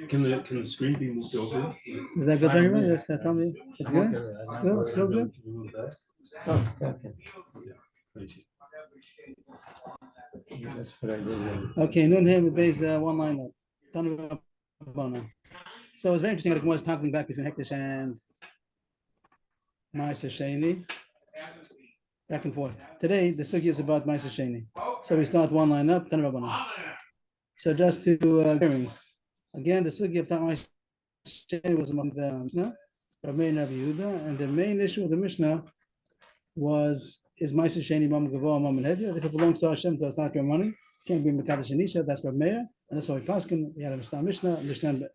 Can the screen be moved over? Is that good for everybody? Yes, tell me. It's good? It's good? Still good? Oh, okay. Thank you. That's what I did. Okay, Nun Him based one line up. So it's very interesting that the Gemara is talking back between Hektish and Ma'aser Sheni, back and forth. Today the sugi is about Ma'aser Sheni. So we start one line up, Tanrabanan. So just to hearings. Again, the sugi of Ma'aser Sheni was among the Mishnah, Rav Meir and Rabbi Yehuda, and the main issue of the Mishnah was is Ma'aser Sheni Mam Gavoa Mam Hedya. If it belongs to Hashem, so it's not your money. It can't be Mekadosh Anisha. That's Rav Meir, and that's why we paskin. We had a Mishnah, Mishnah.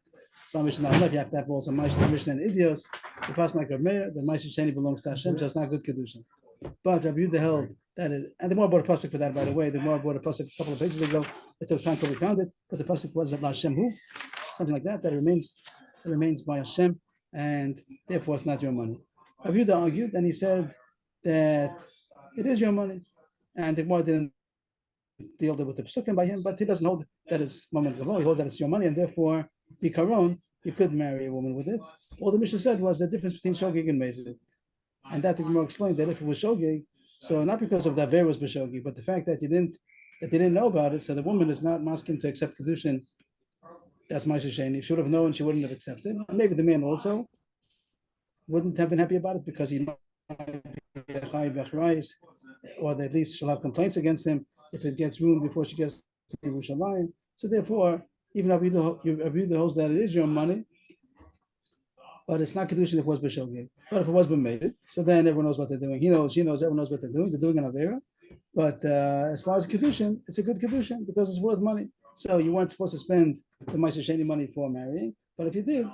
Some Mishnah not you have to have also Mishnah and Idios. The person like Rav Meir, the Ma'aser Sheni belongs to Hashem, so it's not good Kiddushin. But Rabbi Yehuda held that is, and the more brought a pasuk for that, by the way. The more brought a pasuk a couple of pages ago. It took time till we found it, but the pasuk was about Hashem who, something like that. That remains by Hashem, and therefore it's not your money. Rabbi Yehuda argued, and he said that it is your money, and the Gemara didn't deal with the psukim by him, but he doesn't hold that it's moment of law. He holds that it's your money, and therefore, bikaron, you could marry a woman with it. All the Mishnah said was the difference between shogig and mezid, and that the Gemara explained that if it was shogig, so not because of that was b'shogig, but the fact that they didn't know about it, so the woman is not masking to accept kedushin. That's Ma'aser Sheni. She would have known, she wouldn't have accepted. And maybe the man also wouldn't have been happy about it because he might be a chai b'achrais, or at least she'll have complaints against him if it gets ruined before she gets to Yerushalayim. So therefore, even Rabbi Yehuda holds that it is your money, but it's not kedushin if it was b'shogeg. But if it was b'mezid, so then everyone knows what they're doing. He knows, she knows, everyone knows what they're doing. They're doing an avera. But as far as kedushin, it's a good kedushin because it's worth money. So you weren't supposed to spend the Ma'aser Sheni money for marrying, but if you did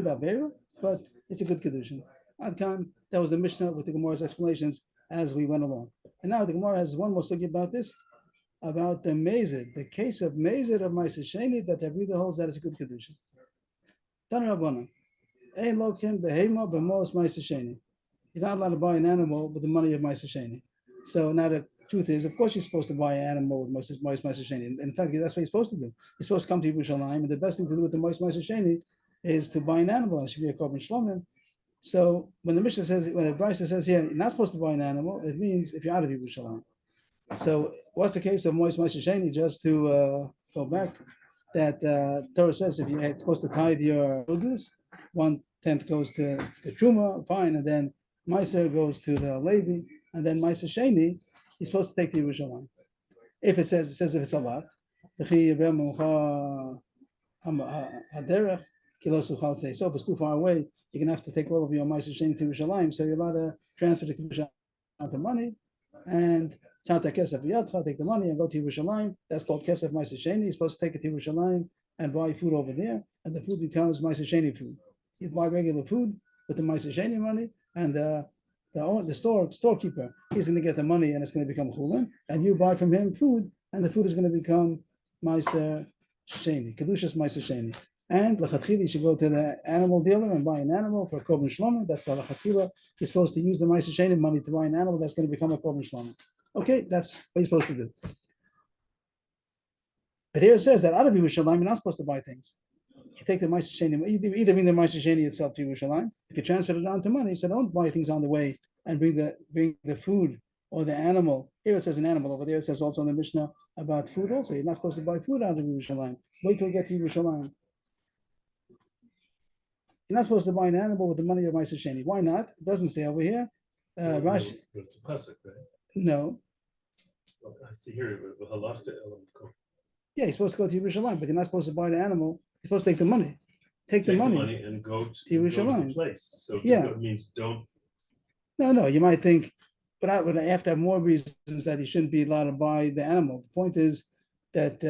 avera. But it's a good kedushin. Adkan, that was the Mishnah with the Gemara's explanations as we went along. And now the Gemara has one more sugi about this, about the mezid, the case of mezid of Ma'aser Sheni that Rabbi Yehuda holds that is a good kedushin. Tan Rabbana, ein lokin behema b'mos Ma'aser Sheni. You're not allowed to buy an animal with the money of Ma'aser Sheni. So now the truth is, of course, you're supposed to buy an animal with Ma'aser Sheni. In fact, that's what you're supposed to do. You're supposed to come to Yerushalayim, and the best thing to do with the Ma'aser Sheni is to buy an animal. It should be a korban shlomim. So when the Mishnah says, when the Brisa says here, you're not supposed to buy an animal, it means if you're out of Yerushalayim. So what's the case of Ma'aser Sheni? Just to go back, that Torah says if you're supposed to tithe your produce, 1/10 goes to the Truma, fine, and then Ma'aser goes to the Levi, and then Ma'aser Sheni, you're supposed to take to Yerushalayim. If it says if it's a lot, so if it's too far away, you're gonna have to take all of your Ma'aser Sheni to Yerushalayim, so you're allowed to transfer the Kedusha onto money, and Tzanta Kesef Yadcha, take the money and go to Yerushalayim. That's called Kesef Ma'aser Sheni. You're supposed to take it to Yerushalayim and buy food over there, and the food becomes Ma'aser Sheni food. You buy regular food with the Ma'aser Sheni money, and the storekeeper, he's going to get the money, and it's going to become chulin, and you buy from him food, and the food is going to become Ma'aser Sheni, Kedushas Ma'aser Sheni. And lachatchila, you should go to the animal dealer and buy an animal for a korban shlomim. That's the lachatchila. You're supposed to use the Ma'aser Sheni money to buy an animal that's going to become a korban shlomim. Okay, that's what you're supposed to do. But here it says that out of Yerushalayim, you're not supposed to buy things. You take the Ma'aser Sheni, either bring the Ma'aser Sheni itself to Yerushalayim. If you transfer it on to money, so don't buy things on the way and bring the food or the animal. Here it says an animal. Over there it says also in the Mishnah about food also. You're not supposed to buy food out of Yerushalayim. Wait till you get to Yerushalayim. You're not supposed to buy an animal with the money of Ma'aser Sheni. Why not? It doesn't say over here. Rashi. But it's a pasuk, right? No. Well, I see here the halach to elam. Yeah, you're supposed to go to Yerushalayim, but you're not supposed to buy the animal. You're supposed to take the money. Take the money and go to Yerushalayim. Place. So yeah, it means don't. No. You might think, but I have to have more reasons that you shouldn't be allowed to buy the animal. The point is that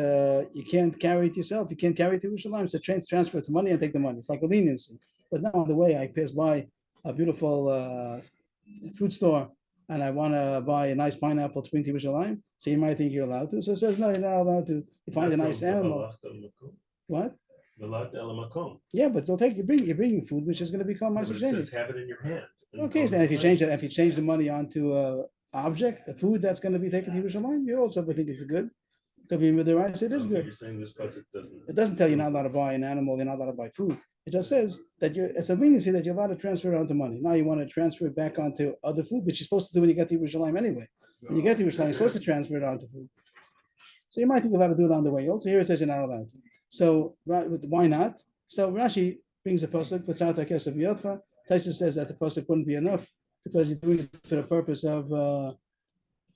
you can't carry it yourself. You can't carry it to Yerushalayim. So transfer it to money and take the money. It's like a leniency. But now on the way, I pass by a beautiful fruit store, and I want to buy a nice pineapple to bring to Yerushalayim. So you might think you're allowed to. So it says, no, you're not allowed to. You find a nice animal. What? Yeah, but they'll take you're bringing food, which is going to become Ma'aser Sheni. It says have it in your hand. Okay, so if you change the money onto object, the food that's going to be taken to Yerushalayim, you also would think it's good. Could be with the rice, it is good. You're saying this pasuk doesn't. It doesn't tell you you're not allowed to buy an animal, you're not allowed to buy food. It just says that it's a leniency that you're allowed to transfer it onto money. Now you want to transfer it back onto other food, which you're supposed to do when you get to Yerushalayim anyway. When you get to Yerushalayim, you're supposed to transfer it onto food. So you might think about to do it on the way. Also, here it says you're not allowed to. So why not? So Rashi brings a pasuk, puts out a kesef yotcha. Taisha says that the pasuk wouldn't be enough because you're doing it for the purpose of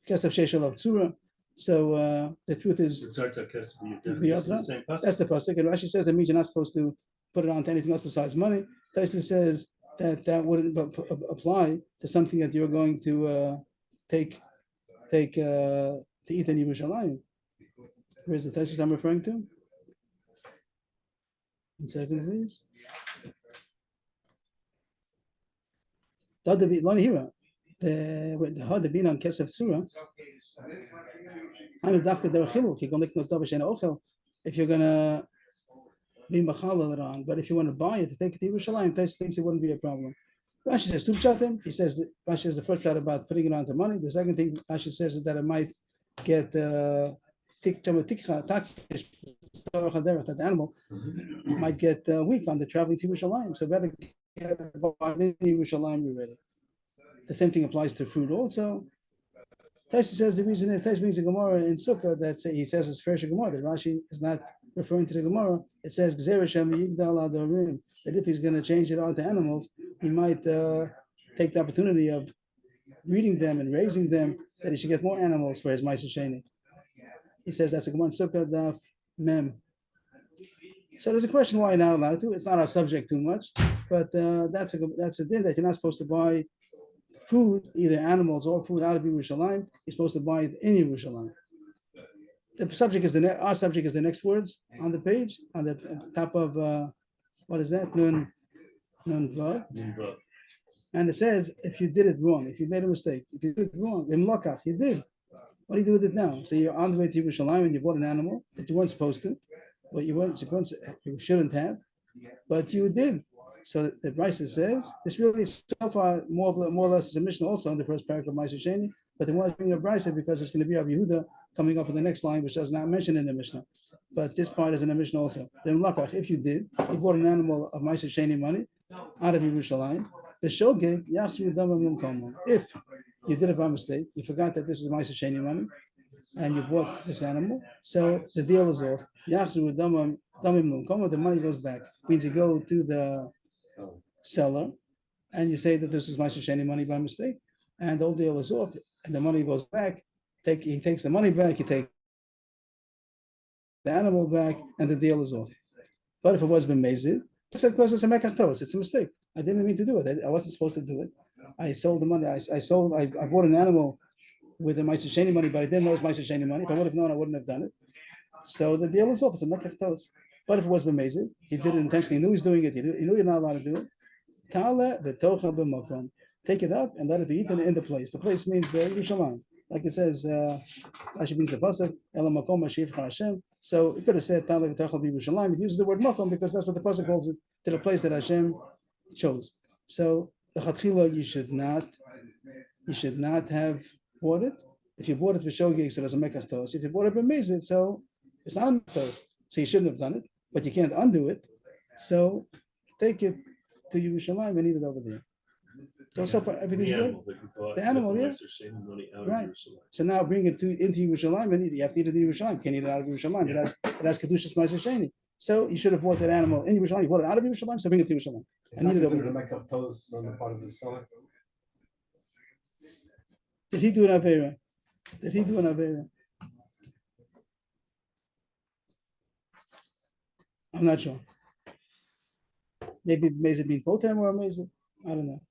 kesef sheshel of tzura. So the truth is, It's the same pasuk. that's the pasuk, and Rashi says that means you're not supposed to put it onto anything else besides money. Taisha says that wouldn't apply to something that you're going to take to eat in Yerushalayim. Where's the Taisha I'm referring to? 1 second, please. The hard being on kesef tzura. If you're gonna be machalal on, but if you want to buy it to take it to Yerushalayim, Taisha thinks it wouldn't be a problem. Rashi says two pshatim. He says Rashi says the first pshat about putting it onto money. The second thing Rashi says is that it might get that the animal might get weak on the traveling to Yerushalayim. So better get it in Yerushalayim already. The same thing applies to food also. Taisha says the reason is Taisha brings a Gemara in Sukkah that he says it's fresh Gemara. That Rashi is not referring to the Gemara. It says that if he's going to change it onto animals, he might take the opportunity of breeding them and raising them, that he should get more animals for his Ma'aser Sheni. He says that's a Gemara in Sukkah Daf Mem. So there's a question why you're not allowed to. It's not our subject too much, but that's a din that you're not supposed to buy food, either animals or food, out of Yerushalayim. You're supposed to buy it in Yerushalayim. The subject is our subject is the next words on the page, on the top of what is that? Nun Vav. And it says if you did it wrong, if you made a mistake, if you did it wrong, you did. What do you do with it now? So you're on the way to Yerushalayim and you bought an animal that you weren't supposed to, but you shouldn't have, but you did. So the Brisa says this really so far more or less is a Mishnah also in the first paragraph of Ma'aser Sheni, but they want to bring a Brisa because it's going to be Rabbi Yehuda coming up in the next line, which does not mention in the Mishnah. But this part is in the Mishnah also. Then Lakach, if you did, you bought an animal of Ma'aser Sheni money out of Yerushalayim, the Shogeg Yachzu Damam Lumkomo. If you did it by mistake, you forgot that this is Ma'aser Sheni money, and you bought this animal, so the deal is off. Yachzu Damam Lumkomo, the money goes back. Means you go to the seller and you say that this is Ma'aser Sheni money by mistake, and the whole deal is off, and the money goes back. He takes the money back, he takes the animal back, and the deal is off. But if it was b'mezid, I said, because it's a mekach, it's a mistake. I didn't mean to do it. I wasn't supposed to do it. I sold the money. I bought an animal with the Ma'aser Sheni money, but I didn't know it was Ma'aser Sheni money. If I would have known, I wouldn't have done it. So the deal is off. It's a mekach. But if it was b'mezid, he did it intentionally. He knew he was doing it. He knew you're not allowed to do it. Tale v'tochel b'makom. Take it up and let it be eaten in the place. The place means the Yerushalayim. Like it says, Rashi means the pasuk, Ela makom hashivcha Hashem. So it could have said Tale v'tochel b'Yerushalayim. It uses the word makom because that's what the pasuk calls it, to the place that Hashem chose. So the chatchila you should not have bought it. If you bought it for shogeg, so there's a mekach tos. If you bought it b'mezid, so it's not a mekach tos. So you shouldn't have done it, but you can't undo it. So take it to Yerushalayim and eat it over there. So far, everything's good. The animal, yeah. Right. So now bring it into Yerushalayim and eat it. You have to eat it in Yerushalayim. You can't eat it out of Yerushalayim. It has Kedushas Ma'aser Sheni. So you should have bought that animal in Yerushalayim. You bought it out of Yerushalayim, so bring it to Yerushalayim. And eat it over there. On the part of the seller. Did he do an Avera? I'm not sure. Maybe Mezid means both him or Mezid. I don't know.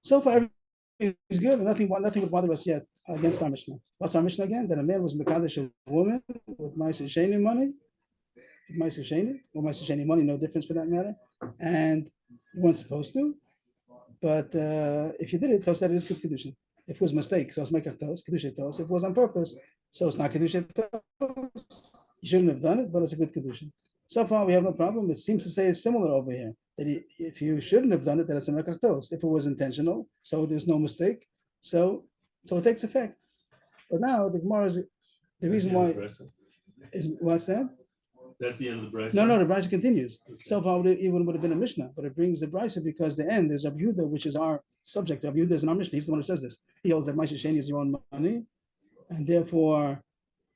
So far, everything is good. Nothing would bother us yet against our Mishnah. What's our Mishnah again? That a man was Mekadesh a woman with Ma'aser Sheni money. Ma'aser Sheni, or Ma'aser Sheni money, no difference for that matter. And you weren't supposed to. But if you did it, so said it is good Kiddushin. If it was a mistake, so it's Mekach Tos, Kiddushin Tos. If it was on purpose, so it's not Kiddushin Tos. You shouldn't have done it, but it's a good Kiddushin. So far, we have no problem. It seems to say it's similar over here. That if you shouldn't have done it, then it's a mekach tos. If it was intentional, so there's no mistake. So So it takes effect. But now the Gemara is the reason why is what's that? That's the end of the brisa. No, the brisa continues. Okay. So far, it would have been a Mishnah, but it brings the brisa because the end there's Rabbi Yehuda, which is our subject. Rabbi Yehuda is in our Mishnah. He's the one who says this. He holds that Ma'aseh Sheni is your own money, and therefore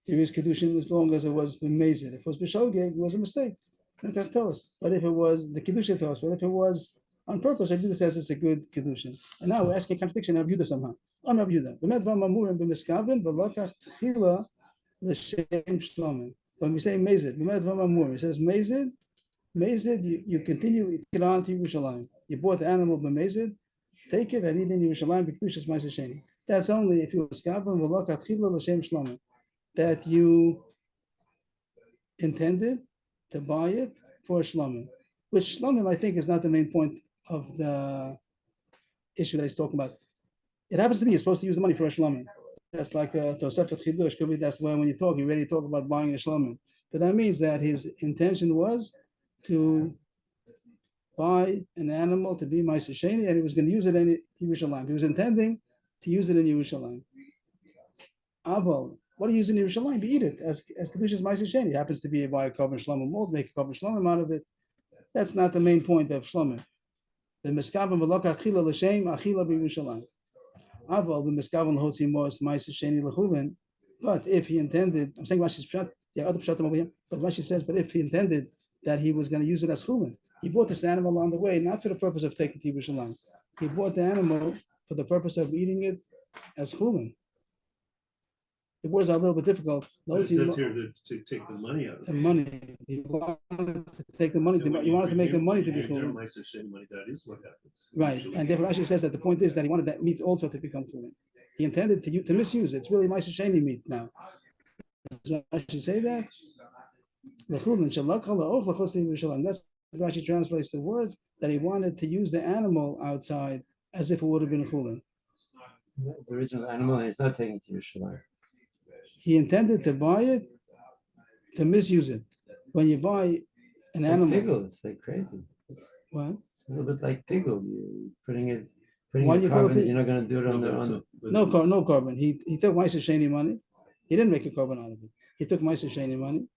there is Kiddushin as long as it was B'mezid. If it was B'shogeg, it was a mistake. But if it was the Kiddushin to us, but if it was on purpose, Rabbi Yehuda says it's a good Kiddushin. And now we're asking a contradiction of Rabbi Yehuda somehow. I'm Rabbi Yehuda. When we say Mezid, it says Mezid, you continue it on to Yerushalayim. You bought the animal b'Mezid, take it and eat in Yerushalayim b'Kedushas Ma'aseh Sheni. That's only if you Miskaven v'lo k'tchila l'shem shlomim, that you intended to buy it for Shlomim. Which Shlomim, I think, is not the main point of the issue that he's talking about. It happens to be you're supposed to use the money for a Shlomim. That's like a Tosefet Chidush. Could be that's why when you talk, you already talk about buying a Shlomim. But that means that his intention was to buy an animal to be Ma'aseh Sheni, and he was going to use it in Yerushalayim. He was intending to use it in Yerushalayim. Aval, what do you use in Yerushalayim? You eat it as Kedushas Ma'aseh Sheni. It happens to be buy a Korban Shlomim mold, make a Korban Shlomim out of it. That's not the main point of Shlomim. The Miskaven v'lo k'tchila l'shem achila b'Yerushalayim. Aval b'miskaven l'hotzi mos Ma'aseh Sheni l'chulin. But if he intended, I'm saying Rashi's pshat, the other pshatim over here, but Rashi says, but if he intended that he was going to use it as chulin, he bought this animal on the way, not for the purpose of taking it to Yerushalayim. He bought the animal for the purpose of eating it as chulin. The words are a little bit difficult. It says here to take the money out of it. The money. He wanted to take the money. He wanted to make the money to be chulin. That is what happens. Right, and therefore Rashi says that the point is that he wanted that meat also to become chulin. He intended to misuse it. It's really Ma'aseh Sheni meat now. Does Rashi say that? That's Rashi translates the words that he wanted to use the animal outside as if it would have been a chulin. The original animal is not taken to Yerushalayim. He intended to buy it to misuse it. When you buy an animal, Piggle, it's like crazy. What? It's a little bit like piggle. You're putting it Why do you call carbon. it You're not going to do it on the. No carbon. He took Ma'aseh Sheni money. He didn't make a carbon out of it. He took Ma'aseh Sheni money,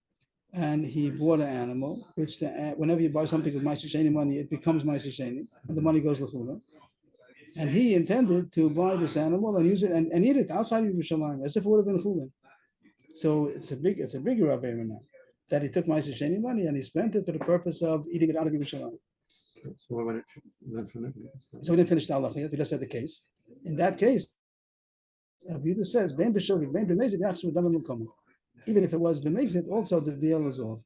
and he bought an animal. Which whenever you buy something with Ma'aseh Sheni money, it becomes Ma'aseh Sheni, and the money goes l'chula. And he intended to buy this animal and use it and eat it outside of Yerushalayim as if it would have been chulin. So it's a bigger Avera now that he took Ma'aseh Sheni money and he spent it for the purpose of eating it out of Yerushalayim. So when it went from it. So we didn't finish the halacha yet. We just said the case. In that case, Rabbi Yehuda says, "Ben b'shogeg, ben b'mezid, yachsu d'amim l'komo." Even if it was b'mezid, also the deal is off.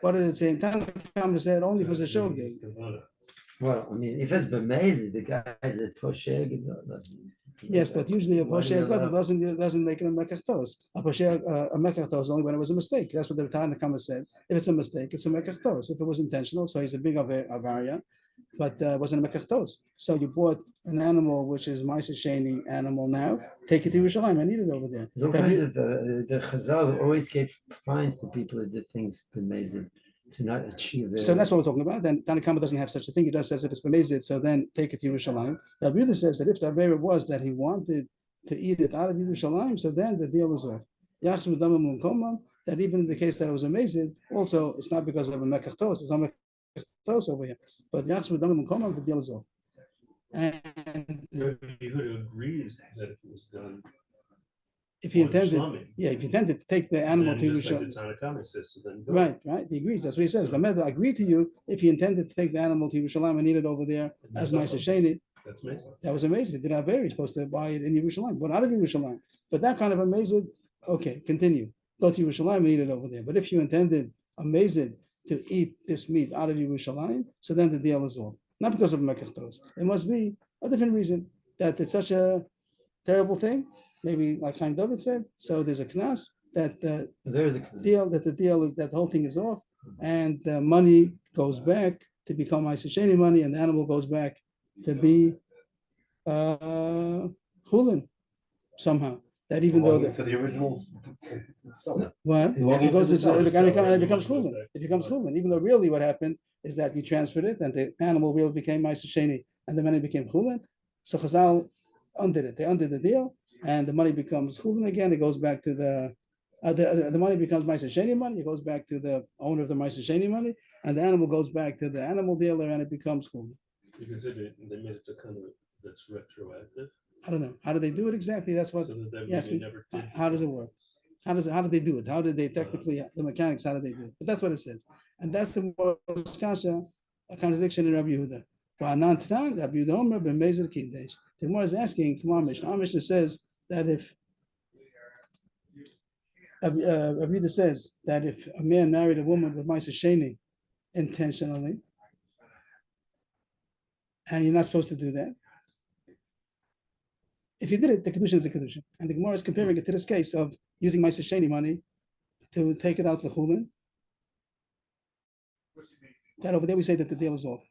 What did it say? Tanakh said only if it was a shogeg. Well, I mean, if it's b'mezid, the guy is a posheg. Yes, but usually a posheg doesn't make it a mekach. A mekach is only when it was a mistake. That's what the Tanakh said. If it's a mistake, it's a mekach. If it was intentional, so he's a big avaria, but it wasn't a mekach. So you bought an animal which is Ma'aseh Sheni animal now. Take it to Yerushalayim and eat it over there. There's all kinds of the Chazal always gave fines to people that did things b'mezid to not achieve it. So that's what we're talking about. Then Tanakh doesn't have such a thing. He just says if it's b'mezid, so then take it to Yerushalayim. Now Yehuda says that if the Avera was that he wanted to eat it out of Yerushalayim, so then the deal is off. That even in the case that it was a mezid, also it's not because of a mekach tos. It's not mekach tos over here. But the deal is off. And Yehuda agrees that if it was done, if he intended, if he intended to take the animal to Yerushalayim, right, he agrees. That's what he says. But I agree to you if he intended to take the animal to Yerushalayim and eat it over there as Ma'aseh Sheni. That's amazing. That was amazing. Did Avera? He's supposed to buy it in Yerushalayim, but out of Yerushalayim. But that kind of amazing. Okay, continue. Go to Yerushalayim and eat it over there. But if you intended amazing to eat this meat out of Yerushalayim, so then the deal is off. Not because of mekach tos. It must be a different reason that it's such a terrible thing. Maybe like Chaim David said. So there's a knas that the deal is that the whole thing is off, and the money goes back to become Ma'aseh Sheni money, and the animal goes back to be chulin somehow. That even though to the original seller. What? It goes to it becomes chulin. It becomes chulin, even though really what happened is that he transferred it, and the animal really became Ma'aseh Sheni, and the money became chulin. So Chazal undid it. They undid the deal, and the money becomes chulin again. It goes back to the money becomes Ma'aser Sheni money. It goes back to the owner of the Ma'aser Sheni money, and the animal goes back to the animal dealer, and it becomes chulin. You consider they made it to kind of that's retroactive. I don't know. How do they do it exactly? That's what. So that Yes. they never did. How does it work? How did they do it? How did they technically the mechanics? How did they do it? But that's what it says, and that's the kasha, a contradiction in Rabbi Yehuda. Rabbi Yehuda Omer ben Mezer Kiddush. The Gemara is asking from our Mishnah. Our Mishnah says that if Rabbi Yehuda says that if a man married a woman with Ma'aser Sheni intentionally, and you're not supposed to do that. If you did it, the Kiddushin is a Kiddushin. And the Gemara is comparing it to this case of using Ma'aser Sheni money to take it out to Chulin. That over there we say that the deal is off.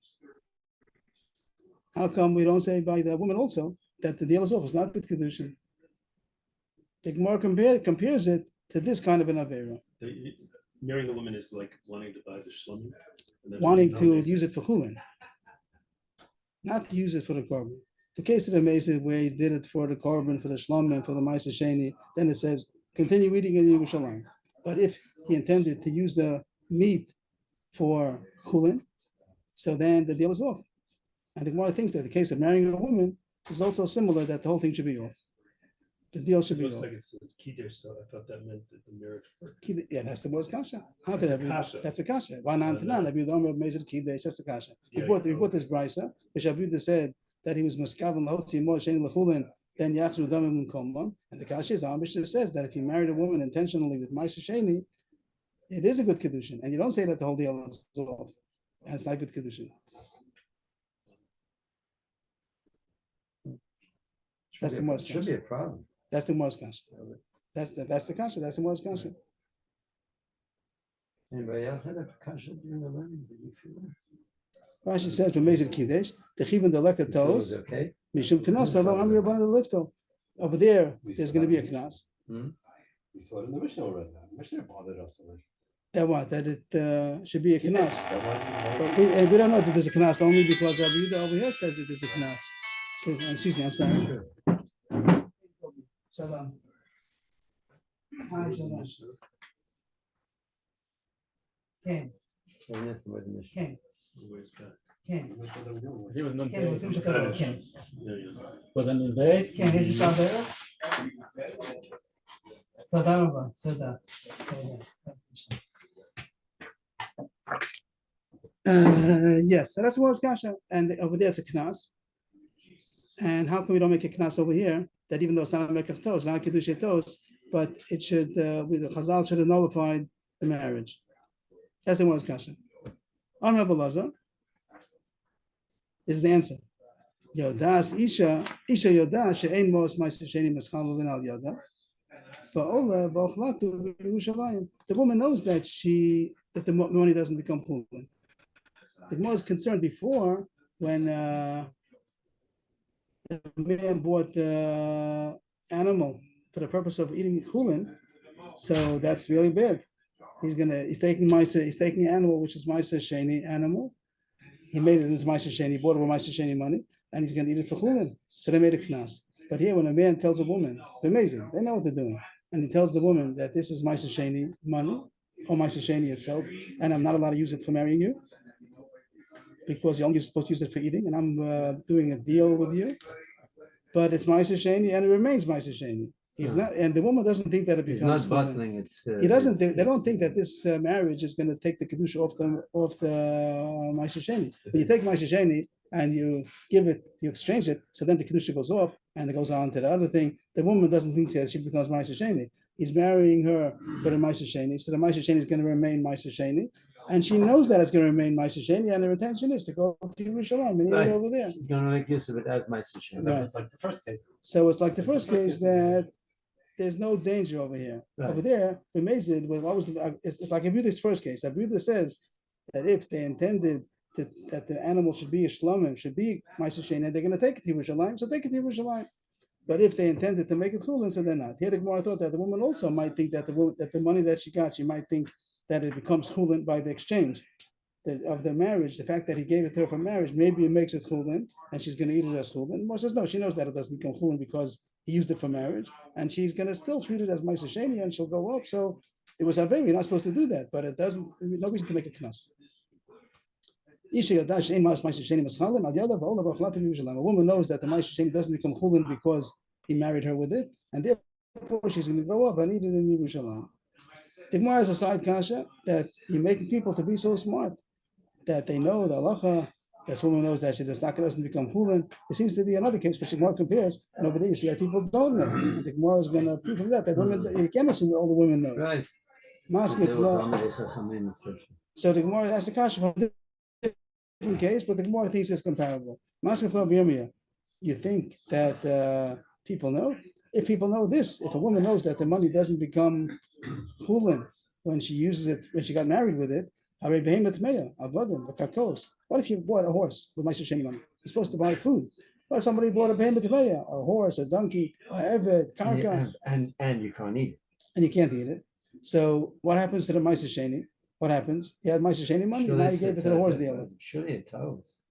How come we don't say by the woman also that the deal is off? It's not good Kiddushin. The Gemara compares it to this kind of an Avera. Marrying the woman is like wanting to buy the shlomim. Wanting to use it for Chulin. Not to use it for the korban. The case of the Mesa where he did it for the korban, for the shlomim, for the Ma'aser Sheni, then it says, continue eating in Yerushalayim. But if he intended to use the meat for chulin, so then the deal is off. And the Gemara thinks that the case of marrying a woman is also similar, that the whole thing should be off. The deal should It be looks off. like it says kiddush, so I thought that meant that the marriage worked. Yeah, that's the most kasha. How could It's a that be? kasha. That's a kasha. Why not? That's the kasha. We Yeah, brought this brisa, which Abuda said that he was maskav and lahotzi mo sheni lechulin, then yachzu damim komam. And the kasha is our Mishnah says that if you married a woman intentionally with Ma'aser Sheni, it is a good Kiddushin. And you don't say that the whole deal is off. And it's not good Kiddushin. That's the most should be a problem. That's the most kasha. That's the kasha. That's the most kasha. Anybody else had a kasha during the learning? Did you feel that? Rashi says, "B'mezid kiddush, techivin the You feel it was lekatos, okay? mishum knas lo amri rabbanan lifto." Over there, there's going to be a knas. We saw it in the Mishnah already. The Mishnah bothered us already. That what? That it should be a knas. That But we don't know that there's a knas only because Rabbi Yehuda over here says that there's a knas. So, excuse me, I'm sorry. Shalom. Hi, shalom. Ken, Oh, yes, it wasn't a issue. Ken, Ways back. Ken. It was not Ken, base. what's your Ken? Yeah. Was on the base. Ken, is it Shabbat? תודה רבה, תודה. Yes, so that's the world's kasha, and over there it's a knas. And how come we don't make a knas over here? That even though it's not a mekach tos, it's not a kiddush tos, but it should, the Chazal should have nullified the marriage. That's the world's kasha. On Rabbi Lazar, this is the answer. Yodas isha yoda she'ein mos ma'aser sheni meschal l'lin al yoda. Ba'ola ba'ochlatu b'Yerushalayim. The woman knows that the money doesn't become chulin. The Gemara was concerned before when the man bought the animal for the purpose of eating chulin, so that's really big. He's taking an animal which is Ma'aser Sheni animal. He made it into Ma'aser Sheni, bought it with Ma'aser Sheni money, and he's going to eat it for chulin. So they made a knas. But here, when a man tells a woman, they're amazing. They know what they're doing, and he tells the woman that this is Ma'aser Sheni money or Ma'aser Sheni itself, and I'm not allowed to use it for marrying you, because you're only supposed to use it for eating, and I'm doing a deal with you. But it's Ma'aser Sheni, and it remains Ma'aser Sheni. He's not, and the woman doesn't think that it He's becomes. not bottling. He doesn't. They don't think that this marriage is going to take the kedusha off the Ma'aser Sheni. When you take Ma'aser Sheni and you give it, you exchange it, so then the kedusha goes off and it goes on to the other thing. The woman doesn't think that she becomes Ma'aser Sheni. He's marrying her for the Ma'aser Sheni, so the Ma'aser Sheni is going to remain Ma'aser Sheni, and she knows that it's going to remain Ma'aser Sheni, and her intention is to go to Yerushalayim and eat it over there. She's going to make use of it as my situation. Right. It's like the first case. So it's like the first case that there's no danger over here. Right. Over there, B'mezid, it's like Abuda's first case. Abuda says that if they intended that the animal should be a shlomim, should be Ma'aser Sheni, they're going to take it to Yerushalayim, so take it to Yerushalayim. But if they intended to make it chulin, so they're not. Here the Gemara thought that the woman also might think that the money that she got, she might think that it becomes chulin by the exchange. of the marriage, the fact that he gave it to her for marriage, maybe it makes it chulin, and she's going to eat it as chulin. Moshe says no, she knows that it doesn't become chulin because he used it for marriage, and she's going to still treat it as ma'aser sheni, and she'll go up. So it was a very, you're not supposed to do that, but it doesn't. No reason to make a knas. A woman knows that the ma'aser sheni doesn't become chulin because he married her with it, and therefore she's going to go up and eat it in Yerushalayim. The Gemara has a side kasha that you're making people to be so smart that they know the halacha. This woman knows that she doesn't become chulin. There seems to be another case, but the Gemara compares, and over there you see that people don't know. And the Gemara is going to prove from that women, you can't assume that all the women know. Right. So the Gemara has a kasha from a different case, but the Gemara thinks it's comparable. You think that people know? If people know this, if a woman knows that the money doesn't become chulin when she uses it, when she got married with it, what if you bought a horse with ma'aser sheni money? You're supposed to buy food. What if somebody bought a behemoth tmeya, a horse, a donkey, a eved, karka, and you can't eat it, and you can't eat it? So what happens to the ma'aser sheni? What happens? You had ma'aser sheni money, now you gave it to the horse dealer. Surely it tells.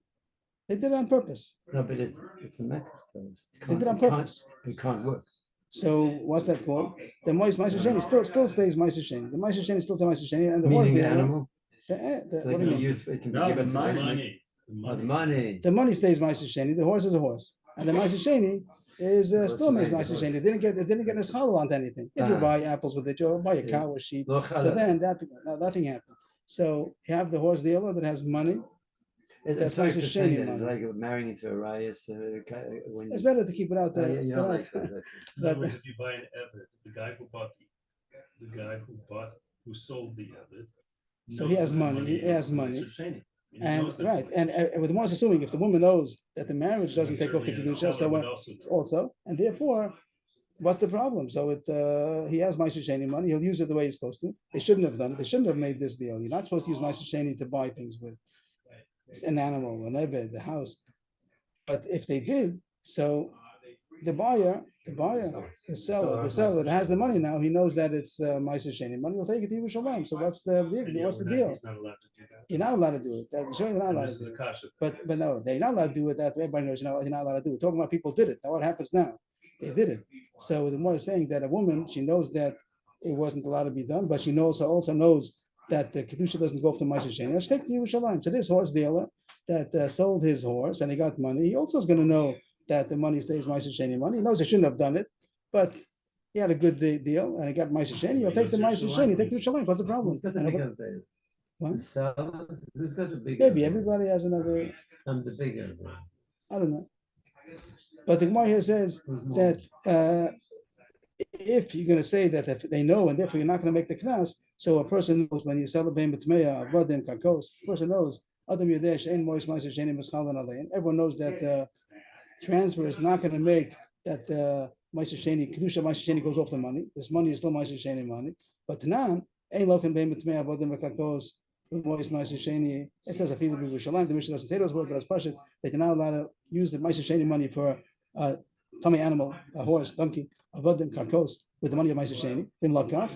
They did it on purpose. No, but it's a mecca, so They did it on purpose. It can't work. So what's that called? The ma'aser sheni still stays ma'aser sheni. The ma'aser sheni still stays ma'aser sheni, and the horse Meaning the dealer. animal. So It can be used. It can be given to the Money. the money. the money stays ma'aser sheni. The horse is a horse, and the ma'aser sheni is still makes ma'aser sheni. It didn't get neschal onto anything. If you buy apples with it, you buy a cow or sheep. So then nothing happened. So you have the horse dealer that has money. It's That's like ma'aser sheni it's money. like marrying into a rayas. When It's better to keep it out there. you don't like that. In other words, if you buy an Eved, the guy who sold the Eved. So he has money. He has money. And with right, and with the most assuming if the woman knows that the marriage doesn't take off the kedusha, so also, and therefore, what's the problem? So he has ma'aser sheni money. He'll use it the way he's supposed to. They shouldn't have done it. They shouldn't have made this deal. You're not supposed to use ma'aser sheni to buy things with. An animal, an eved, the house. But if they did, so the seller that has the money now, he knows that it's ma'aser sheni money. He'll take it to Yerushalayim. So what's the deal? He's not allowed to do that. You're not allowed to do it. You're not allowed to do it. But no, they're not allowed to do it. That everybody knows you're not allowed to do it. Talking about people did it. Now what happens now? They did it. So the more is saying that a woman, she knows that it wasn't allowed to be done, but she also knows that the kedusha doesn't go off the ma'aser sheni. Let's take the Yerushalayim. So this horse dealer that sold his horse and he got money, he also is going to know that the money stays ma'aser sheni money. He knows he shouldn't have done it, but he had a good deal and he got ma'aser sheni. He'll take the ma'aser sheni, take the Yerushalayim. What's the problem? Who's got the bigger veil? What? Sellers? Who's got the bigger? Maybe veil? everybody has another. I'm the bigger. veil. I don't know. But the Gemara here says Who's more? that if you're going to say that if they know and therefore you're not going to make the knas, so a person knows when you sell a behemoth tmeya, avodim, kakos, a person knows Adam Yodeh she'en mois ma'aser sheni mischalan alein. Everyone knows that transfer is not going to make that ma'aser sheni, kedusha ma'aser sheni goes off the money. This money is still ma'aser sheni money. But Tanan, ein loken behemoth tmeya, avodim, kakos, mois ma'aser sheni. It says afilu b'Yerushalayim. The Mishnah doesn't say those words, but as pashut, they can now allow to use the ma'aser sheni money for tummy animal, a horse, donkey, avodim, kakos, with the money of ma'aser sheni. Then lakach,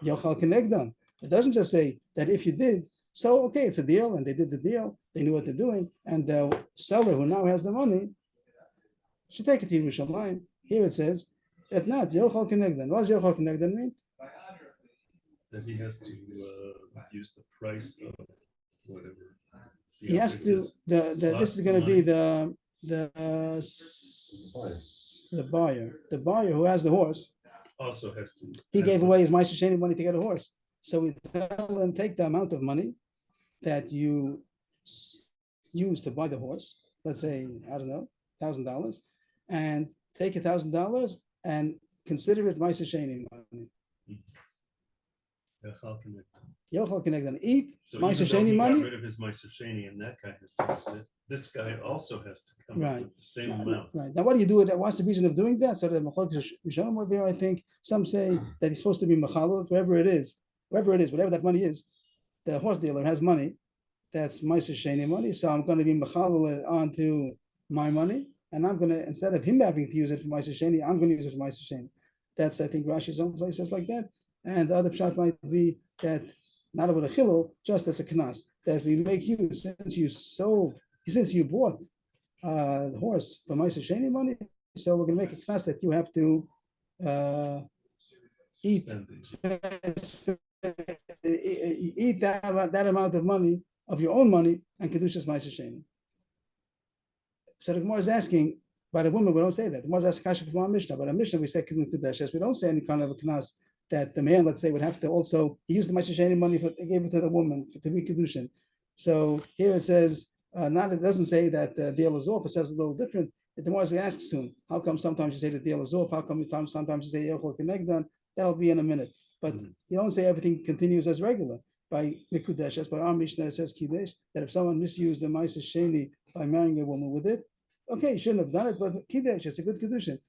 yochal kenegdan. It doesn't just say that if you did. So, okay, it's a deal, and they did the deal. They knew what they're doing, and the seller who now has the money should take it to Yerushalayim. Here it says that not Yochal Kenegdan. What does Yochal Kenegdan mean? That he has to use the price of whatever. He has to. This is going to be the buyer. The buyer who has the horse. Also has to. He gave away his ma'aser sheni money to get a horse. So we tell him take the amount of money that you use to buy the horse. Let's say, I don't know, $1,000, and take $1,000 and consider it ma'aser sheni money. Yochal Kenegdan, eat ma'aser sheni money. Got rid of his ma'aser sheni, and that guy has to use it. This guy also has to come up with the same amount. Right. Now, what do you do with that? What's the reason of doing that? So the Machlokes Rishonim over here, I think, some say that he's supposed to be mechalel, wherever it is, whatever that money is. The horse dealer has money. That's ma'aser sheni money. So I'm going to be mechalel onto my money, and I'm going to, instead of him having to use it for ma'aser sheni, I'm going to use it for ma'aser sheni. That's, I think, Rashi's own places like that. And the other shot might be that not with a chilul, just as a knas. That we make you, since you bought the horse for Ma'aser Sheni money, so we're going to make a knas that you have to eat eat that amount of money of your own money and Kedushas Ma'aser Sheni. So the Gemara is asking, by the woman, we don't say that. The Gemara is asking Kasha from our Mishnah. But our Mishnah, we say Kedushas. We don't say any kind of a knas that the man, let's say, would have to also, he used the Ma'aser Sheni money, he gave it to the woman to be Kedushin. So here it says, it doesn't say that the deal is off. It says a little different. The Gemara asks soon, how come sometimes you say the deal is off? How come sometimes you say Yochel Kenegdan? That'll be in a minute. But you don't say everything continues as regular. By Mikudesh, as by our Mishnah, it says Kiddush, that if someone misused the Ma'aser Sheni by marrying a woman with it, okay, you shouldn't have done it, but Kiddush, it's a good Kiddushin.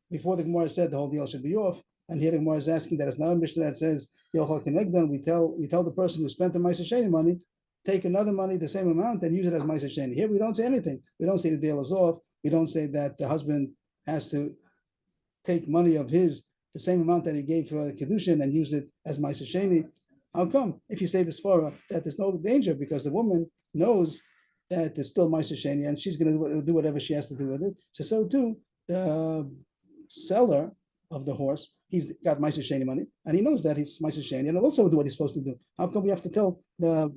Before the Gemara said the whole deal should be off, and here the Gemara is asking that it's not a Mishnah that says Yochel Kenegdan. We tell the person who spent the Ma'aser Sheni money, take another money, the same amount, and use it as Ma'aser Sheni. Here we don't say anything. We don't say the deal is off. We don't say that the husband has to take money of his, the same amount that he gave for Kiddushin, and use it as Ma'aser Sheni. How come? If you say the svara that there's no danger because the woman knows that it's still Ma'aser Sheni and she's going to do whatever she has to do with it. So too, the seller of the horse, he's got Ma'aser Sheni money and he knows that he's Ma'aser Sheni and he'll also do what he's supposed to do. How come we have to tell the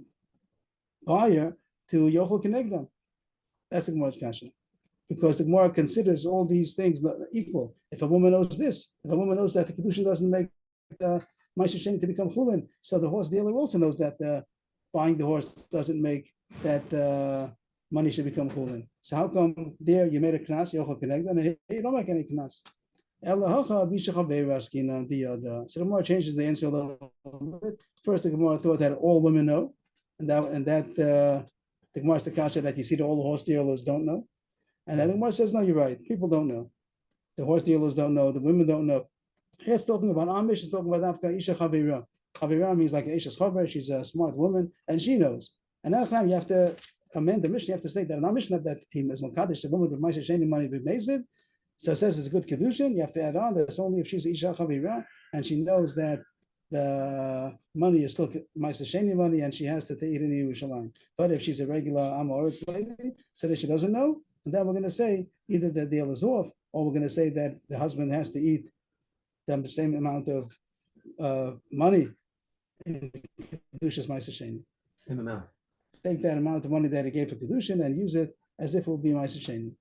buyer to Yochel Kenegdan? That's the Gemara's kasha. Because the Gemara considers all these things equal. If a woman knows this, if a woman knows that the Kiddushin doesn't make Ma'aser Sheni to become chulin, so the horse dealer also knows that buying the horse doesn't make that money should become chulin. So how come there you made a knas, Yochel Kenegdan, and here you don't make any knas? So the Gemara changes the answer a little bit. First, the Gemara thought that all women know, and that the Gemara is the kasha that you see that all the horse dealers don't know. And then the Gemara says, no, you're right. People don't know. The horse dealers don't know. The women don't know. Here it's talking about Amish. It's talking about Afka Isha Chavira. Chavira means like Isha's Chaver. She's a smart woman, and she knows. And now you have to amend the Mishnah. You have to say that in our Mishnah that he is Makadish, the woman with Ma'aser Sheni money with Mezid. So it says it's a good Kiddushin. You have to add on that's only if she's Isha Chavira and she knows that the money is still Ma'aser Sheni money and she has to eat in Yerushalayim. But if she's a regular Amoritz lady, so that she doesn't know, and then we're going to say either the deal is off, or we're going to say that the husband has to eat the same amount of money in Kedushas Ma'aser Sheni. Same amount. Take that amount of money that he gave for Kiddushin and use it as if it would be Ma'aser Sheni.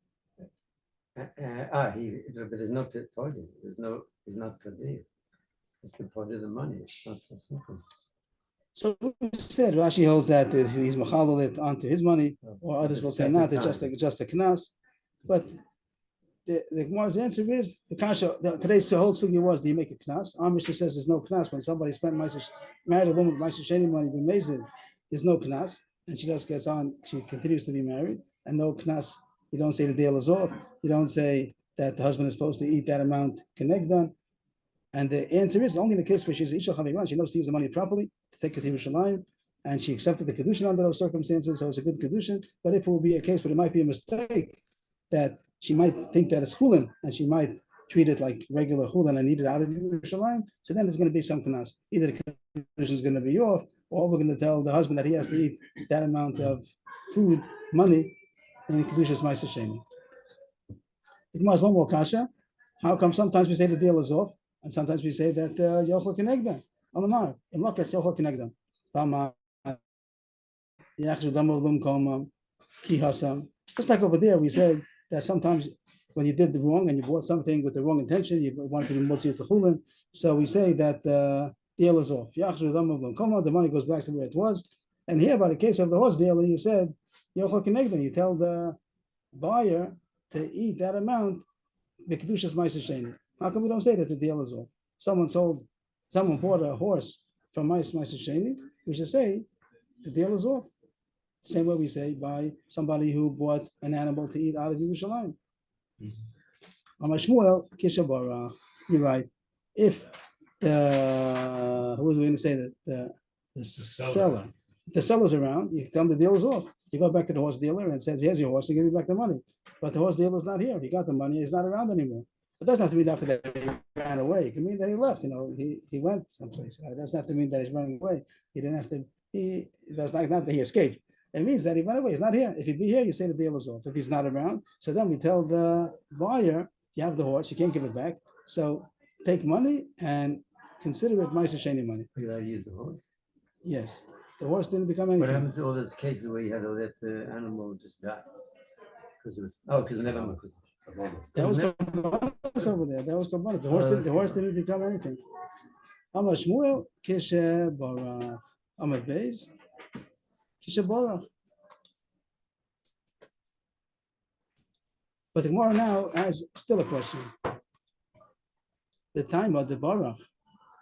But there's no party. It's not Kadir. It's the part of the money. It's not so simple. So we said Rashi holds that he's machalal it onto his money, or others will say not. It's just a knas. But the Gemara's answer is the kasha. Today's whole sugya was: do you make a knas? Our Mishnah says there's no knas when somebody married a woman with Ma'aser Sheni money. B'mezid, there's no knas, and she just gets on. She continues to be married, and no knas. You don't say the deal is off. You don't say that the husband is supposed to eat that amount connected. And the answer is only in the case where she's Isha Chaviran, she knows to use the money properly, to take it to Yerushalayim, and she accepted the Kiddushin under those circumstances, so it's a good Kiddushin. But if it will be a case where it might be a mistake, that she might think that it's chulin, and she might treat it like regular chulin and eat it out of Yerushalayim, so then there's going to be some kanas. Either the Kiddushin is going to be off, or we're going to tell the husband that he has to eat that amount of food, money, in Kedushas Ma'aser Sheni. The Gemara has one more kasha. How come sometimes we say the deal is off, and sometimes we say that Yochel Kenegdan? Amar, Imlokach Yochel Kenegdan. Vama, Yachzu Damolum Komam, Ki Hasam. Just like over there, we said that sometimes when you did the wrong and you bought something with the wrong intention, you wanted to be Motzi Techulin. So we say that the deal is off. Yachzu Damolum Komam, the money goes back to where it was. And here, by the case of the horse deal, you said Yochel Kenegdan. You tell the buyer to eat that amount. B'kedushas Ma'aser Sheni. How come we don't say that the deal is off? Someone bought a horse from Ma'aser Sheni. We should say the deal is off. Same way we say by somebody who bought an animal to eat out of Yerushalayim. Amar Shmuel Kisha Barach. You're right. If who was we going to say that the seller? If the seller's around, you tell him the deal is off. You go back to the horse dealer and says, here's your horse, he give you back the money. But the horse dealer's not here. He got the money, he's not around anymore. It doesn't have to mean after that he ran away. It can mean that he left. He went someplace. It doesn't have to mean that he's running away. He didn't have to. He does not that he escaped. It means that he went away. He's not here. If he'd be here, you say the deal is off. If he's not around, so then we tell the buyer, you have the horse, you can't give it back. So take money and consider it Ma'aser Sheni money. You gotta use the horse. Yes, the horse didn't become What anything. happened to all those cases where you had to let the animal just die? Because it was never was. That was Kabbalas over there. That was Kabbalas. The horse didn't become anything. Amar Shmuel Kishe Barach. Amar Beis Kishe Barach. But the Gemara now has still a question. The time of the Barach.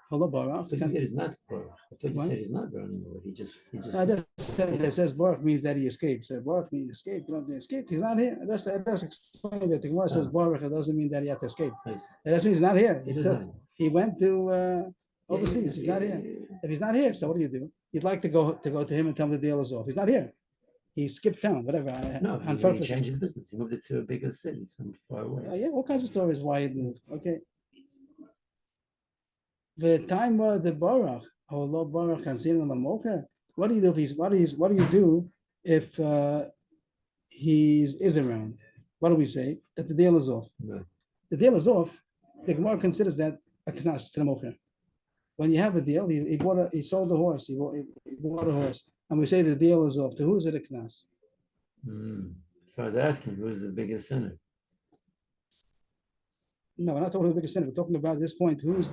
Hello, Barach. But you said he's not Baruch. I thought you What? said he's not running away. He just. I just said that says Baruch means that he escaped. So Baruch means escape. You don't have to escape. He's not here. It does explain that the Gemara says Baruch. It doesn't mean that he had to escape. Right. It just means he's not here. He doesn't. He went to overseas. He's not here. If he's not here, so what do? You'd like to go to him and tell him the deal is off. He's not here. He skipped town, whatever. No, On he purpose. changed his business. He moved it to a bigger city, some far away. Yeah, all kinds of stories why he moved. Okay. The time of the Baruch, Allah Baruch and Sin the Mocher. What do you do if he's what do you do if he is around? What do we say? That the deal is off. Right. The deal is off. The Gemara considers that a knas to the Mocher. When you have a deal, he sold the horse, he bought a horse, and we say the deal is off. To who is it a knas? So I was asking, who's the biggest sinner? No, we're not talking about the biggest sinner. We're talking about at this point who's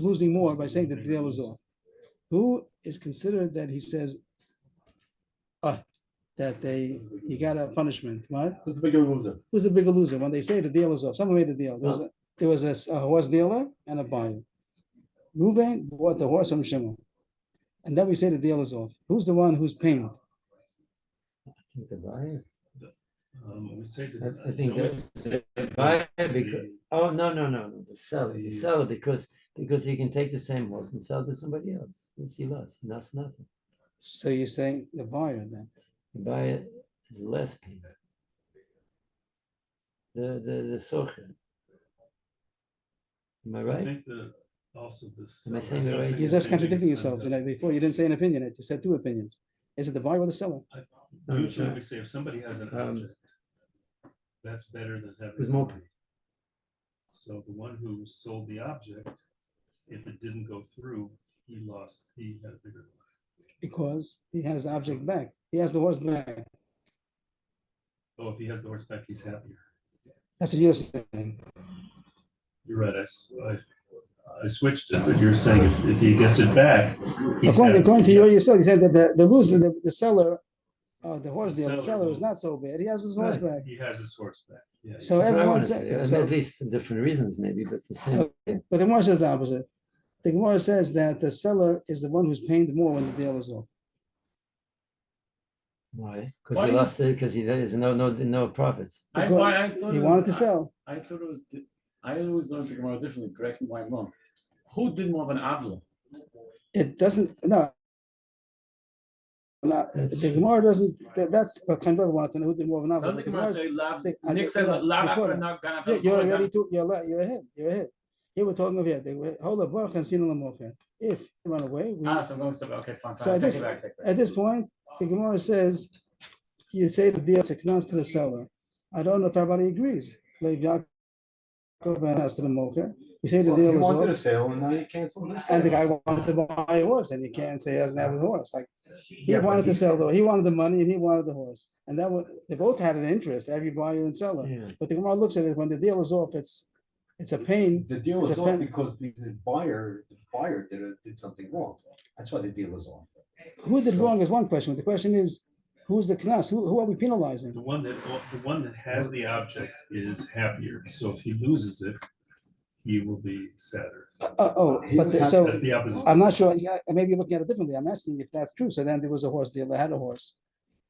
losing more by saying that the deal is off. Who is considered that he says that he got a punishment? What? Who's the bigger loser? Who's the bigger loser? When they say the deal is off, someone made the deal. There was a horse dealer and a buyer. Reuven bought the horse from Shimon, and then we say the deal is off. Who's the one who's pained? I think the buyer. We say I think that's the buyer because the seller. The seller because he can take the same horse and sell it to somebody else. Yes, he lost. He lost nothing. So you're saying the buyer then? The buyer is less pain. The socher. Am I I right? think that also this. Am I saying it right? You're just contradicting yourself. Before you didn't say an opinion. You said two opinions. Is it the buyer or the seller? Usually we say if somebody has an object, that's better than having. Who's more? money. So the one who sold the object, if it didn't go through, he lost. He had a bigger loss. Because he has the object back. He has the horse back. Oh, if he has the horse back, he's happier. That's what you're saying. You're right. I switched it, but you're saying if he gets it back, he's According to you said, he said that the loser, the seller, the horse dealer, the seller seller is not so bad. He has his horse back. He has his horse back. Yeah. So That's what I everyone want to says, say. At least for different reasons, maybe, but the same. but the Gemara says the opposite. The Gemara says that the seller is the one who's pained more when the deal is off. Why? Because he lost it. Because there's no profits. I He thought wanted to sell. I thought it was. I always learned the Gemara differently. Correct me if I'm wrong. Who did more of an avla? It doesn't. No. The Gemara doesn't. That's what kind of wanted to know who did more of an Doesn't avla. the Gemara say lav? Nick said before lav after that. not gonna Yeah, have. you're ready to. You're ahead. You're ahead. Here we're talking of here. Hold up, Baruch and Sin Lamocher. If you run away, So I'm going to okay, fine. So at this point, the Gemara says, you say the deal is a knas to the seller. I don't know if everybody agrees. Like Yaakov and us to the mocher. You say the deal You is wanted a off, sale and now you canceled the sale. and the guy wanted to buy a horse, and you can't say he doesn't have a horse. Like he wanted to sell, though. He wanted the money and he wanted the horse, and that was they both had an interest, every buyer and seller. Yeah. But the Gemara looks at it when the deal is off. It's a pain. The deal It's is a off pen- because the buyer did something wrong. That's why the deal is off. Who did wrong is one question. The question is, who's the knas? Who are we penalizing? The one that has the object is happier. So if he loses it, he will be sadder. So That's the opposite. I'm not sure. Yeah, maybe you're looking at it differently. I'm asking if that's true. So then there was a horse dealer, had a horse.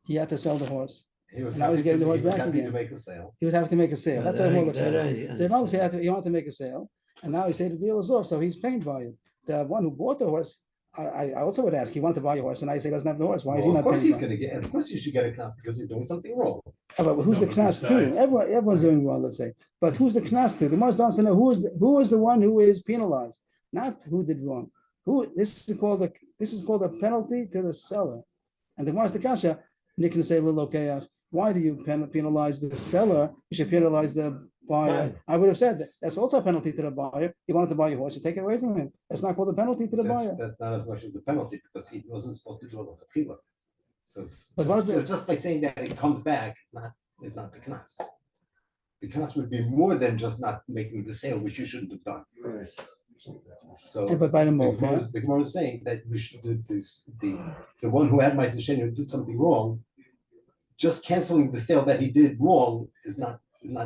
He had to sell the horse. He was Now he's happy getting the to- horse he was back happy again. to make a sale. He would have to make a sale. That's how it looks like. The Gemara say understand. he wanted to make a sale, and now he say the deal is off, so he's pained by it. The one who bought the horse, I also would ask, he wanted to buy a horse, and I say he doesn't have the horse. Why is he Well, not of course paying he's for it? gonna get, of course he should get a knas because he's doing something wrong. But who's No, the but knas to? besides- Everyone's doing wrong, let's say. But who's the knas to? The Mars wants to know who is the one who is penalized, not who did wrong. This is called a penalty to the seller. And the Mars the Kasha, Nick can say, why do you penalize the seller? You should penalize the buyer. Right. I would have said that's also a penalty to the buyer. He wanted to buy a horse, you take it away from him. That's not called a penalty to the buyer. That's not as much as a penalty because he wasn't supposed to do it with a So it's But what just, is it- it's just by saying that it comes back, it's not the knas. The knas would be more than just not making the sale, which you shouldn't have done. So But by the the Gemara, Gemara is saying that we should do this, the one who had Ma'aser Sheni who did something wrong, just canceling the sale that he did wrong is not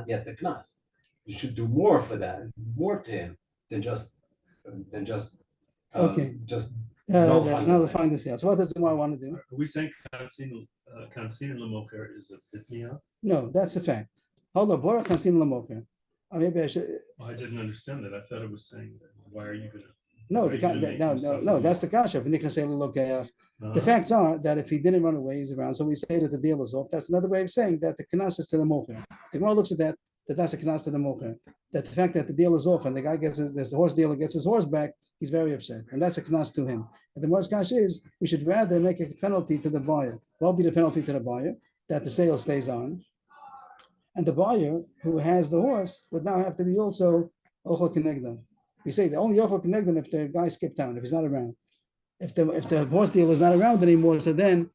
yet the knas. You should do more for that, more to him than just Okay. just now nullifying to the find this out. So what does the Gemara want to do? Are we saying kansin lemocher is a bitnia? No, that's a fact. Hold on, Bora Kansin Lamoker. Maybe I should. I didn't understand that. I thought it was saying that. Why are you gonna? No, why the are you gonna make him suffer no. more? That's the kasha. If Nick can say lokeach. The Uh-huh. facts are that if he didn't run away, he's around. So we say that the deal is off. That's another way of saying that the knas is to the mocher. The Gemara looks at that's a knas to the mocher. That the fact that the deal is off and the guy the horse dealer gets his horse back, he's very upset, and that's a knas to him. And the Gemara's kasha is we should rather make a penalty to the buyer. What will be the penalty to the buyer? That the sale stays on. And the buyer who has the horse would now have to be also ochel kenegdan. We say the only ochel kenegdan if the guy skipped town, if he's not around. If the horse dealer is not around anymore, so then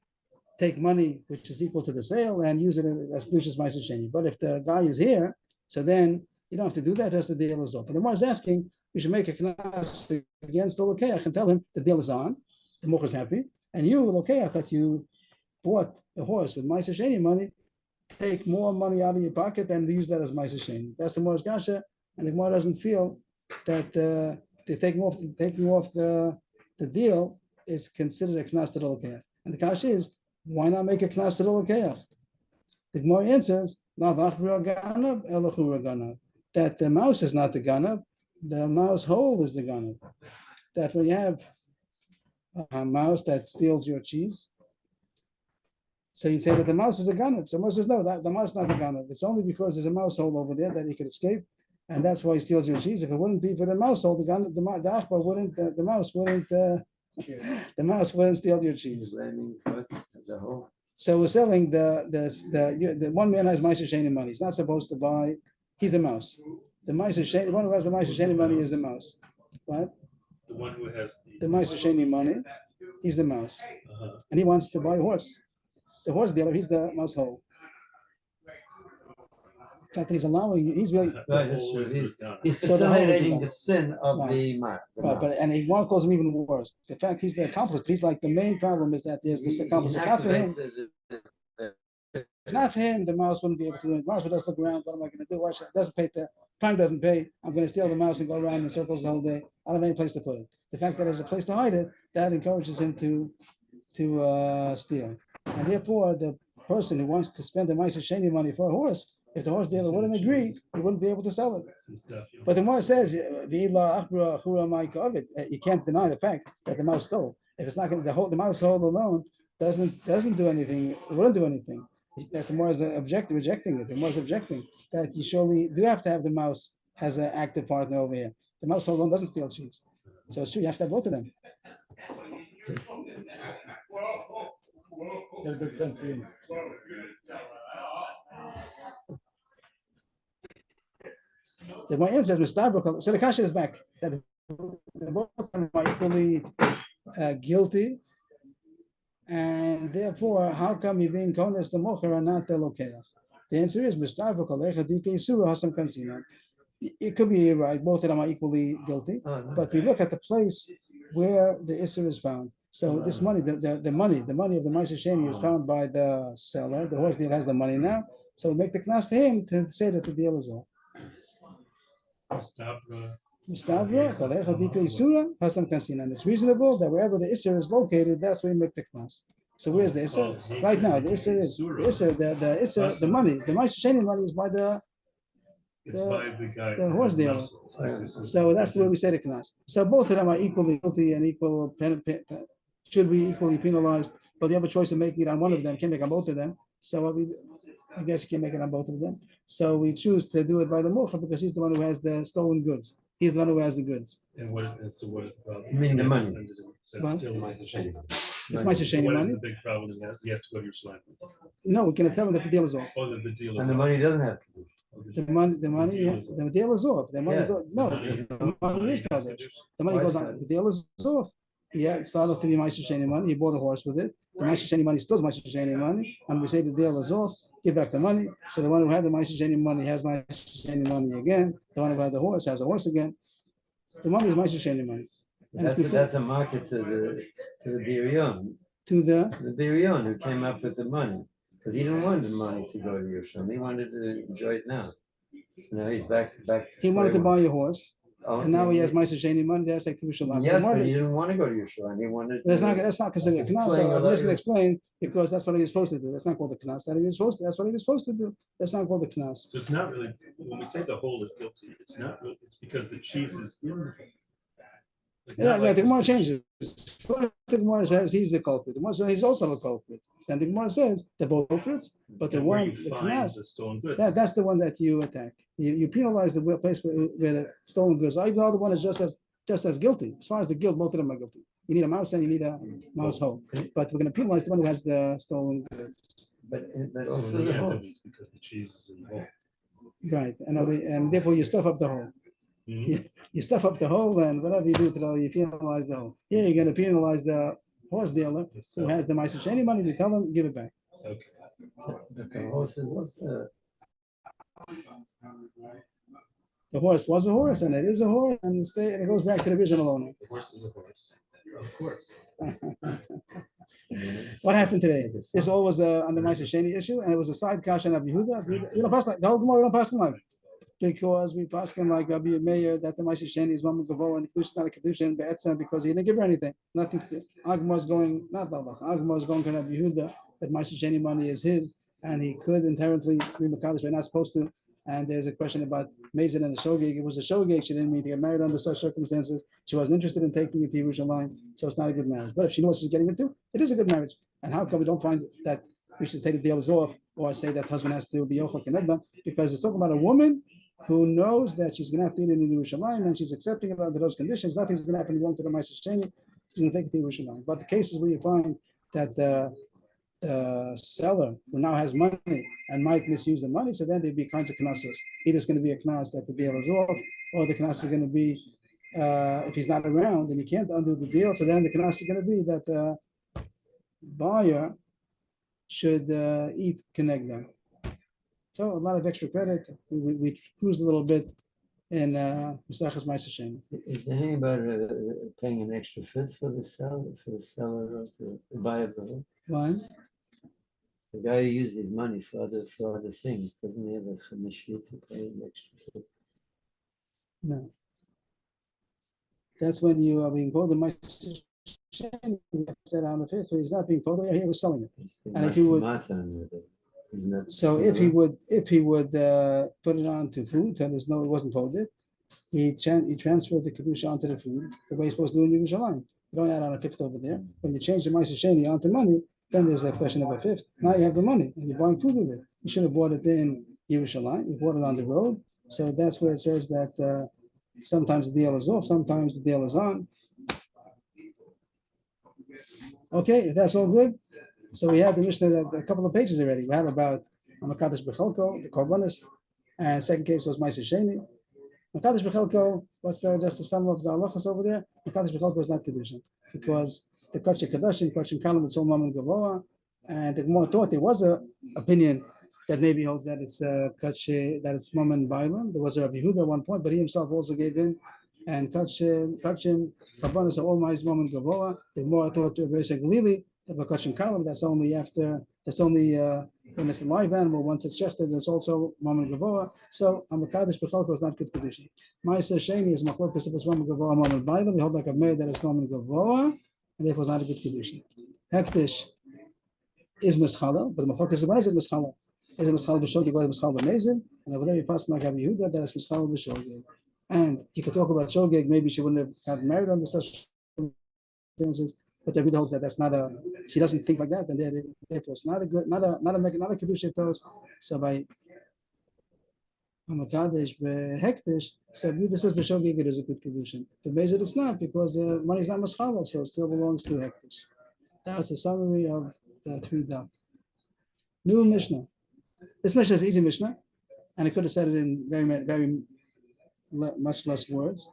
take money which is equal to the sale and use it as Lucius Meiser Sheni. But if the guy is here, so then you don't have to do that as the deal is off. And the Gemara is asking, we should make a knas against the lokeach and tell him the deal is on, the mocher is happy, and you lokeach that you bought the horse with Meiser Sheni money, take more money out of your pocket and use that as Meiser Sheni. That's the Gemara's kasha, and the Gemara doesn't feel that they're taking off the deal is considered a knas to the lokeach. And the kasha is, why not make a knas to the lokeach? The Gemara answers, that the mouse is not the ganav, the mouse hole is the ganav. That when you have a mouse that steals your cheese, so you say that the mouse is a ganav. So Moses says, no, that the mouse is not the ganav. It's only because there's a mouse hole over there that he could escape, and that's why he steals your cheese. If it wouldn't be for the mouse hole, the achbar wouldn't, the mouse wouldn't, the mouse wouldn't steal your cheese. Blaming what? The whole. So we're selling the one man has Meiser Sheni money. He's not supposed to buy. He's the mouse. The Meiser Sheni, the one who has the Meiser Sheni money is the mouse. What? The one who has The Meiser Sheni money, he's the mouse, Uh-huh. and he wants to buy a horse. The horse dealer, he's the mouse hole. In fact, he's allowing. He's really. The Right, that's whole true. is the gun. He's So the whole is facilitating the the sin of Right. the mark. But and he one calls him even worse. The fact he's the accomplice. He's like the main problem is that there's this accomplice. If not for him, if not for him, the mouse wouldn't be able to do it. The mouse would just look around. What am I going to do? Why should, doesn't pay the time doesn't pay. I'm going to steal the mouse and go around in circles the whole day. I don't have any place to put it. The fact that there's a place to hide it, that encourages him to steal. And therefore, the person who wants to spend the Meiser Sheni money for a horse, if the horse dealer wouldn't agree, he wouldn't be able to sell it. Since Daf Yomi But the Gemara says- says, you can't deny the fact that the mouse stole. If it's not going to, the mouse hole alone doesn't do anything, it wouldn't do anything. That's the Gemara's rejecting it. The Gemara's objecting that you surely do have to have the mouse as an active partner over here. The mouse alone doesn't steal cheese. So it's true, you have to have both of them. That's good sense. Yeah. The Gemara says, so the kasha is back. That both of them are equally guilty. And therefore, how come you're being kones the mocher and not the lokeach? The answer is, it could be right, both of them are equally guilty. But we look at the place where the Isser is found. So this money, the money of the Meiser Sheni is found by the seller. The horse dealer has the money now. So we make the knas to him to say that the deal is off. Mistabra, And it's reasonable that wherever the Isser is located, that's where we make the knas. So where's the Isser? Right now, the Isser is the Isser, the money, the Meiser Sheni money is by the It's the- by the guy. the horse dealer. I see. So that's the way we say the knas. So both of them are equally guilty and equal, should be equally penalized, but you have a choice of making it on one of them, can't make it on both of them. So I guess you can make it on both of them. So we choose to do it by the mocha because he's the one who has the stolen goods. He's the one who has the goods. And so what is the problem? You mean the money? That's What? still. Ma'aser sheni. It's my So sheni what is money. the big problem he has? He has to go to your slime. No, we can tell him that the deal is off. Oh, the deal is. And the off. money doesn't have to do. Oh, The deal is off. The money, Yeah. no, The the money is has covered. to do- The money Why goes is on. that? The deal is off. Yeah, it started off to be Ma'aser sheni money. He bought a horse with it. The Ma'aser sheni money still is Ma'aser sheni money, and we say the deal is off. Give back the money. So the one who had the Ma'aser sheni money has Ma'aser sheni money again. The one who had the horse has a horse again. The money is Ma'aser sheni money. And it's That's a market to the Birion, to the who came up with the money. Because he didn't want the money to go to Yerushalayim. He wanted to enjoy it now. Now he's back. he wanted to square one. buy a horse, Oh, and now he has yeah. Ma'aser sheni money. That's like Yerushalayim. Yes, but he didn't want to go to Yerushalayim. He wanted. That's not considered a knas. Playing So a I'm lot just of- explain because that's what he was supposed to do. That's not called the knas. That's what he was supposed to do. That's not called the knas. So it's not really, when we say the whole is guilty, it's not, really- it's because the cheese is in the whole. Like, Yeah, not yeah, like the this Gemara fish. changes. First, the Gemara says he's the culprit. The Gemara says he's also the culprit. Then the Gemara says they're both culprits, but the And where one, you the find knas, the stolen goods. that's the one that you attack. You penalize the place where the stolen goods are. Even though the one is just as guilty. As far as the guilt, both of them are guilty. You need a mouse and you need a mouse hole. But we're going to penalize the one who has the stolen goods. But So also in the the end, whole. it was because the cheese is in the whole. Right, and therefore you stuff up the hole. Mhm. You stuff up the hole, and whatever you do to the hole, you penalize the hole. Here you're going to penalize the horse dealer who has the Ma'aser sheni money. You tell him, give it back. Okay. But the horse is also. The horse was a horse, and it is a horse, and it goes back to the original owner. The horse is a horse. Of course. What happened today? This all was on the Ma'aser sheni issue, and it was a side kash on Rabbi Yehuda. We don't pass like the whole Gemara. We don't pass like because we pass like Rabbi Meir that the Ma'aser sheni is one gavo and the Kiddushin is not a Kiddushin be'etzem because he didn't give her anything. Nothing. Agmar is going not Allah. Agmar is going to Rabbi Yehuda that Ma'aser sheni money is his, and he could inherently be mekadosh. We're not supposed to. And there's a question about Mason and the shogeg. It was a shogeg. She didn't mean to get married under such circumstances. She wasn't interested in taking it to Yerushalayim, so it's not a good marriage. But if she knows she's getting into, it is a good marriage. And how come we don't find that we should take the deals off or say that husband has to be off like an because it's talking about a woman who knows that she's going to have to eat it in Yerushalayim and she's accepting it under those conditions. Nothing's going to happen wrong to the Ma'aser sheni. She's going to take it to Yerushalayim. But the cases where you find that the seller who now has money and might misuse the money, so then there'd be kinds of knasos. Either it's going to be a knas that the deal is off, or the knas is going to be if he's not around and you can't undo the deal. So then the knas is going to be that buyer should eat kenegda. So a lot of extra credit. We cruised a little bit in Musachas Ma'aser sheni. Is there anything about paying an extra fifth for the seller of the buyer of the home? Why? The guy who used his money for other things, doesn't he have a chamishvit to pay an extra fifth? No. That's when you are being called the Ma'aser sheni. You have to on the fifth, but he's not being called. He was selling it. It's the And if you would- matzah with it. Isn't that So if he would put it on to food, and there's no, it wasn't folded, he transferred the kedusha onto the food the way he's supposed to do in Yerushalayim. You don't add on a fifth over there. When you change the Ma'aser sheni onto money, then there's a question of a fifth. Now you have the money and you're buying food with it. You should have bought it in Yerushalayim. You bought it on the road. So that's where it says that sometimes the deal is off, sometimes the deal is on. Okay, if that's all good. So we have the Mishnah that a couple of pages already. We have about Makadosh Bechelko, the Korbanos, and second case was Ma'aser sheni. Makadosh Bechelko, what's just the sum of the halachas over there? Makadosh Bechelko is not Kiddushin because the Kachim Kiddushin, Kachim Kalam, it's all Mammon Gavoa, and the Gemara thought there was an opinion that maybe holds that it's Kachim, that it's Mammon Bailam. There was a Rabbi Yehuda at one point, but he himself also gave in. And Kachim, Korbanos are all Mammon Gavoa. The Gemara thought Rabbi Galili. The Kachim Kalam, that's only when it's a live animal. Once it's shechted, there's also Mammon Gavoa. So Makadosh Bechelko is not good condition. Ma'aser sheni is machlokas if it's Mammon Gavoa, Mammon Bailam. We hold like a mayor that is Mammon Gavoa, and therefore it's not a good condition. Hektish is mischala, but machlokas is when is it mischala? is a mischal b'shogeg or a mischal b'mezid, and over there you pass like Rabbi Yehuda that is mischal b'shogeg. And you could talk about shogeg, maybe she wouldn't have gotten married under such circumstances, but the Rebbe holds that that's not a, she doesn't think like that, and therefore it's not a good, not a Kiddushin Torah. So by Hamakadesh behektish, so this is b'shogeg, it is a good Kiddushin. The Mezid it's not, because the money is not mischal, so it still belongs to hektish. That was the summary of the 3 daf. New Mishnah. This Mishnah is easy Mishnah, and I could have said it in much less words.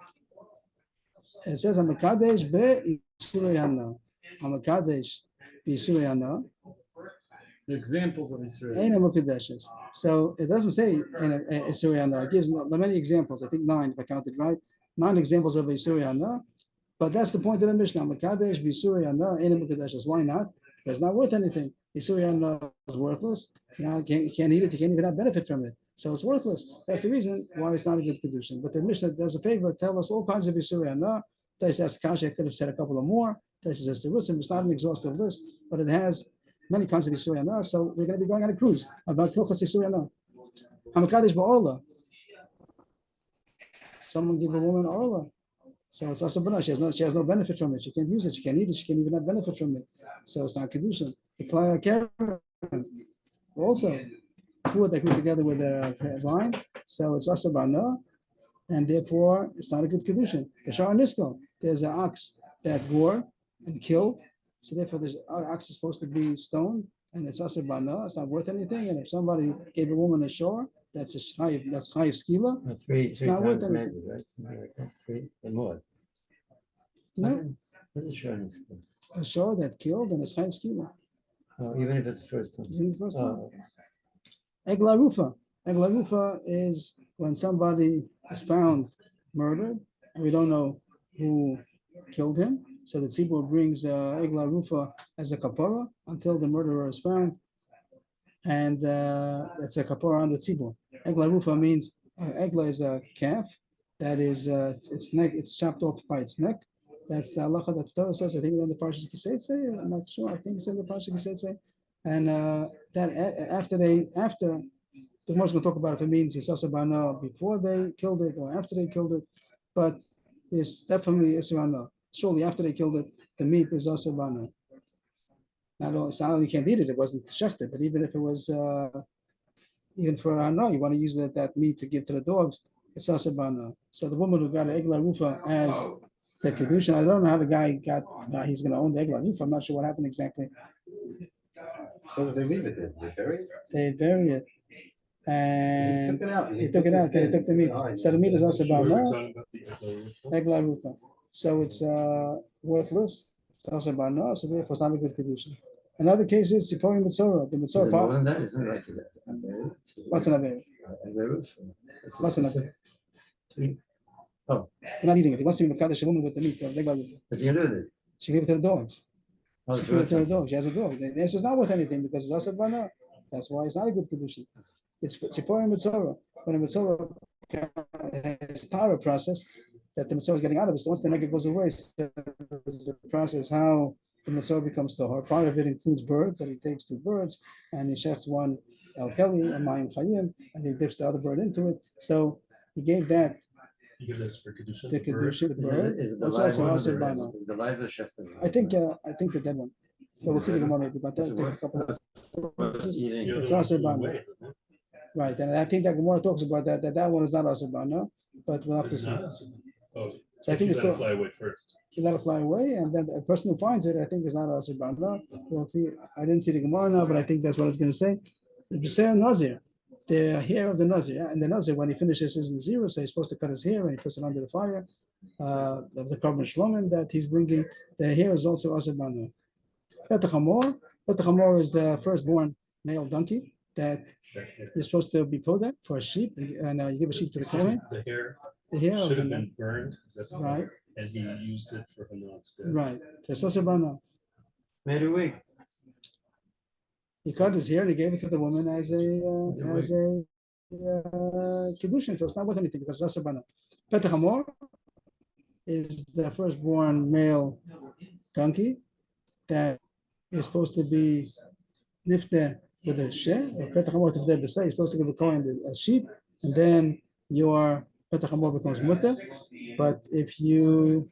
It says Hamakadesh be'Isurei Hana. Hamakadesh be'Isurei Hana. The examples of Israel. Ain't a Mukadeshes. So it doesn't say in Isurei Hana. It gives many examples. I think 9, if I counted right. 9 examples of Isurei Hana. But that's the point of the Mishnah. Hamakadesh be'Isurei Hana ain't a Mukadeshes. Why not? Because it's not worth anything. Isurei Hana is worthless. You can't eat it. You can't even have benefit from it. So it's worthless. That's the reason why it's not a good Kiddushin. But the Mishnah does a favor, tell us all kinds of Isurei Hana. Tais asks Kasha, I could have said a couple of more. Tais says the Rutzim, it's not an exhaustive list, but it has many kinds of Isurei Hana. So we're going to be going on a cruise about Hilchos Isurei Hana. Hamakadesh ba'orla. Someone give a woman orla. So it's also banana. She has no benefit from it. She can't use it. She can't eat it. She can't even have benefit from it. So it's not Kiddushin. The Klaya Karen also food that grew together with a vine. So it's also banana. And therefore, it's not a good Kiddushin. The Shara Nisko, there's an ox that gore and killed. So therefore, the ox is supposed to be stoned, and it's also bana. It's not worth anything. And if somebody gave a woman a shore, that's a chayiv. That's chayiv skila. It's not worth times anything. measure, right? Something like that. 3 and more. No, What's a shore in this case? a shore that killed and it's chayiv skila. Oh, even if it's the first time. Even the first time. Oh, Egla rufa. Egla rufa is when somebody is found murdered, and we don't know who killed him. So the tzibur brings Egla rufa as a kapara until the murderer is found, and that's a kapara on the tzibur. Egla rufa means Egla is a calf that is its neck. It's chopped off by its neck. That's the halacha that the Torah says. I think it's in the Parshas Kiseitze. I'm not sure. I think it's in the Parshas Kiseitze. And that after the Gemara is going to talk about if it means it's also bana before they killed it or after they killed it, but it's definitely isra. Surely after they killed it, the meat is also bana. Not only you can't eat it; it wasn't shechted. But even if it was, even for hana, you want to use that meat to give to the dogs, it's also bana. So the woman who got an egla rufa as the Kiddushin, I don't know how the guy got. He's going to own the egla rufa. I'm not sure what happened exactly. So did they leave it there? Did they bury it? They bury it. He And took it out. he took it out. They took the meat. So the meat is also We're bana. talking about the Egla rufa. So it's worthless. It's also bana. So therefore, it's not a good Kiddushin. Another case is Sipori Mitzorah. The is Mitzorah it more part. than that? Isn't it like that? What's an aver? What's an aver? Oh, You're not eating it. He wants to be Mekadesh a woman with the meat of Egla rufa. but you do it. She gave it to the dogs. Oh, She it's gave it to the worth dog. She has a dog. The answer is not worth anything because it's also bana. That's why it's not a good Kiddushin. It's Sipori Mitzorah. When a Mitzorah has Tara process that the Mitzorah is getting out of it, so once the negative goes away, so there's the process how the Mitzorah becomes Tahor. Part of it includes birds, that he takes 2 birds and he shechts one El Kelly and Mayim Chayim, and he dips the other bird into it. So he gave that You give this for Kiddushin. the Kiddushin, the bird. Is it the It's live also one? also Or bana. is the live or chef? I think the dead one. So we'll see the Gemara maybe, but Does that it take a work? couple of Eating. You're the It's one also who bana. weighed it, huh? Right, and I think that Gemara talks about that one is not also bana, but we'll have to It's see. not also- Oh, So I think you it's let it still fly away first. you let it fly away, and then a person who finds it, I think, is not also bana. We'll see. I didn't see the Gemara now, but I think that's what it's going to say. The B'Seir Nazir, the hair of the Nazir, yeah? And the Nazir, when he finishes his Nazir, so he's supposed to cut his hair and he puts it under the fire of the carbon shlomim that he's bringing. The hair is also bana. Betachamor is the firstborn male donkey that is supposed to be poded for a sheep, and you give a sheep to the Kohen. The hair The hair of should have the been burned, is that right, and he used it for Hana instead. right. So it's bana. Made a wig. He cut his hair and he gave it to the woman as a kiddushin. So it's not worth anything because it's bana. Petach is the firstborn male donkey that is supposed to be nifte with a sheh, or Petach Hamor Tifdei B'Sei, you're supposed to give a Kohen a sheep, and then your Petach Hamor becomes mutter. But if you,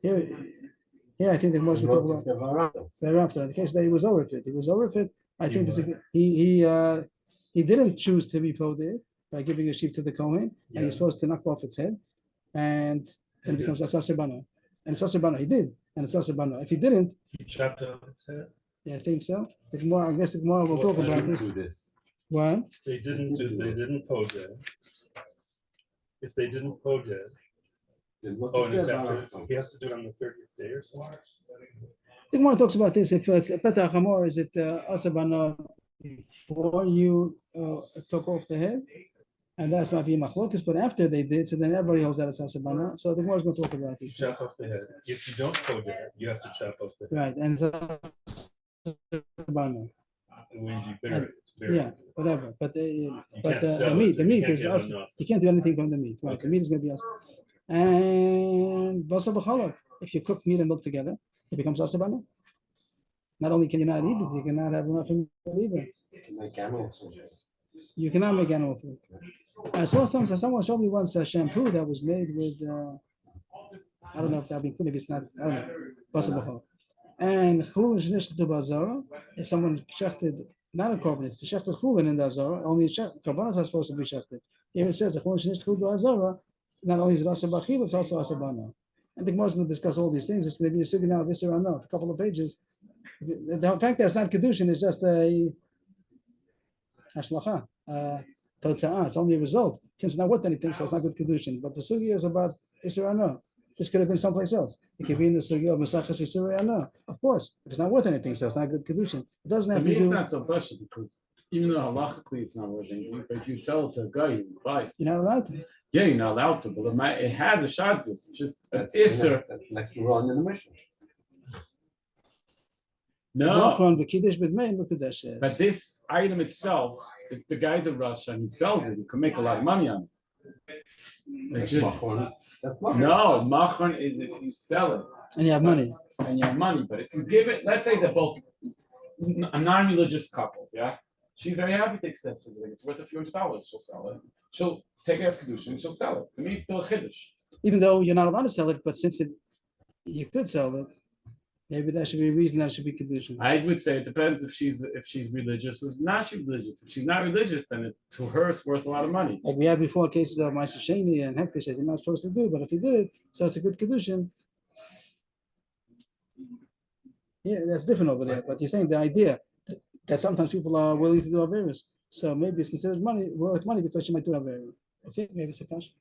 here, I think the most we talk about thereafter. In the case that he was overfit, I think it's he didn't choose to be poded by giving a sheep to the Kohen, and he's supposed to knock off its head, and then it becomes Asasibana. And Asasibana, he did, and Asasibana. If he didn't, He chopped off its head. yeah, I think so. I guess the more we'll talk about this. What? They didn't poded. If they didn't poded, and it's after, he has to do it on the 30th day or something. The Gemara talks about this. If it's a Petach Hamor, is it Asabana before you took off the head? And that's not being machlokas, but after they did, so then everybody holds that as Asabana. So the Gemara is going to talk about You this. chop off the head. If you don't poded, you have to chop off the head. Right, and Asabana. When you bury it. Yeah, whatever. But You but can't sell the it. meat You can't is get us. enough. You can't do anything from the meat. Right, the Okay. meat is going to be us. And basar b'challah. If you cook meat and milk together, it becomes asabana. Not only can you not eat it, you cannot have enough food either. You cannot make animal food. I saw someone showed me once a shampoo that was made with I don't know if that included, maybe it's not, I don't know. Basar b'challah. And chulin shenish to bazara, if someone shechted, not a korban, if shechted chulin in the azara, only korbanos are supposed to be shechted. Here it says the chulin shenish to bazara, not only is it asa b'achil, it's also asa bana. And the Gemara is going to discuss all these things. It's going to be a sugi now, this or not, a couple of pages. The fact that it's not Kiddushin is just a hashlacha, totza'ah. It's only a result. Since it's not worth anything, so it's not good Kiddushin. But the sugi is about Isser or no. This could have been someplace else. It could be in the sugi of Mesachas Isser or no. Of course, if it's not worth anything, so it's not good Kiddushin. It doesn't To have me, to it's do. not so precious because even though halachically it's not worth anything, but if you sell it to a guy, you buy it. You're not allowed to. Yeah, you're not allowed to, but it has a shadus. It's just an That's isser. that's the next rule in the mission. No, But but this item itself, if the guy's a Russia and he sells it, he can make a lot of money on it. It's just, That's no, machron is if you sell it and you have money. and you have money, but if you give it, let's say they're both a non-religious couple, yeah, she's very happy to accept it. It's worth a few $100. She'll sell it. She'll take it as Kiddushin and she'll sell it. To me, it's still a Kiddush. Even though you're not allowed to sell it, but since you could sell it, maybe that should be a reason that it should be Kiddushin. I would say it depends if she's religious or not. She's religious. If she's not religious, then to her it's worth a lot of money. Like we had before cases of Ma'aser Sheni and Hektish that you're not supposed to do, but if you did it, so it's a good Kiddushin. Yeah, that's different over there. But you're saying the idea that sometimes people are willing to do Averis. So maybe it's considered worth money because you might do Averis. Okay, maybe it's a cash.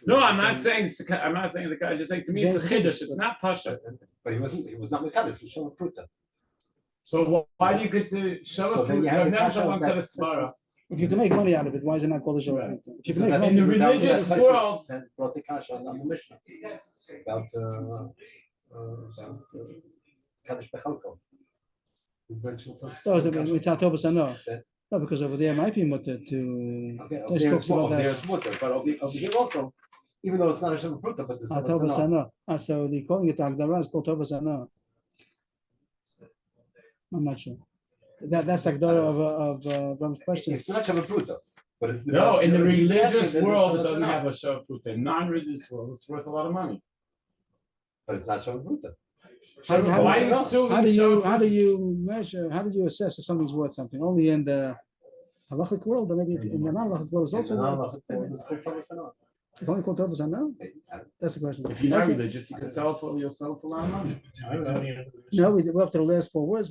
No, I'm not saying it's. I'm not saying the guy. Just saying to me, it's a Kiddush. It's not Pasha. But he was not Mekadosh, he was Shema Pruta. So why do you get to show So it? then you have I've the never kasha done of one to that- the Svara. If you can make money out of it, why is it not called a Shora? If you So can make that- in the money, that- religious that world- that brought the kasha on the Mishnah about Kaddish Bechalko. We mentioned some- so is it it's Atobas or no? That- No, because over there might be mutter to. Okay, Let's over there talk it's about over that. there it's water, but over here also, even though it's not a Shema Pruta, but there's Atobas or no. no? So the calling it Agdara is called Atobas or no? I'm not sure. That's the Agdara of Ram's question. It's not Shema Pruta, but it's. No, in the but he's asking religious that world, it there's doesn't no- have a show fruit. In non-religious world, it's worth a lot of money. But it's not Shema Pruta. How do Why you- are you suing How do Sheva you Fruta? measure? How do you assess if something's worth something? Only in the halachic world, or maybe in the non-halachic world, it's also worth. It's only called Tovas and no. That's the question. If you're not Okay. religious, you can sell for you'll sell for a lot of money. No, we're up to the last 4 words.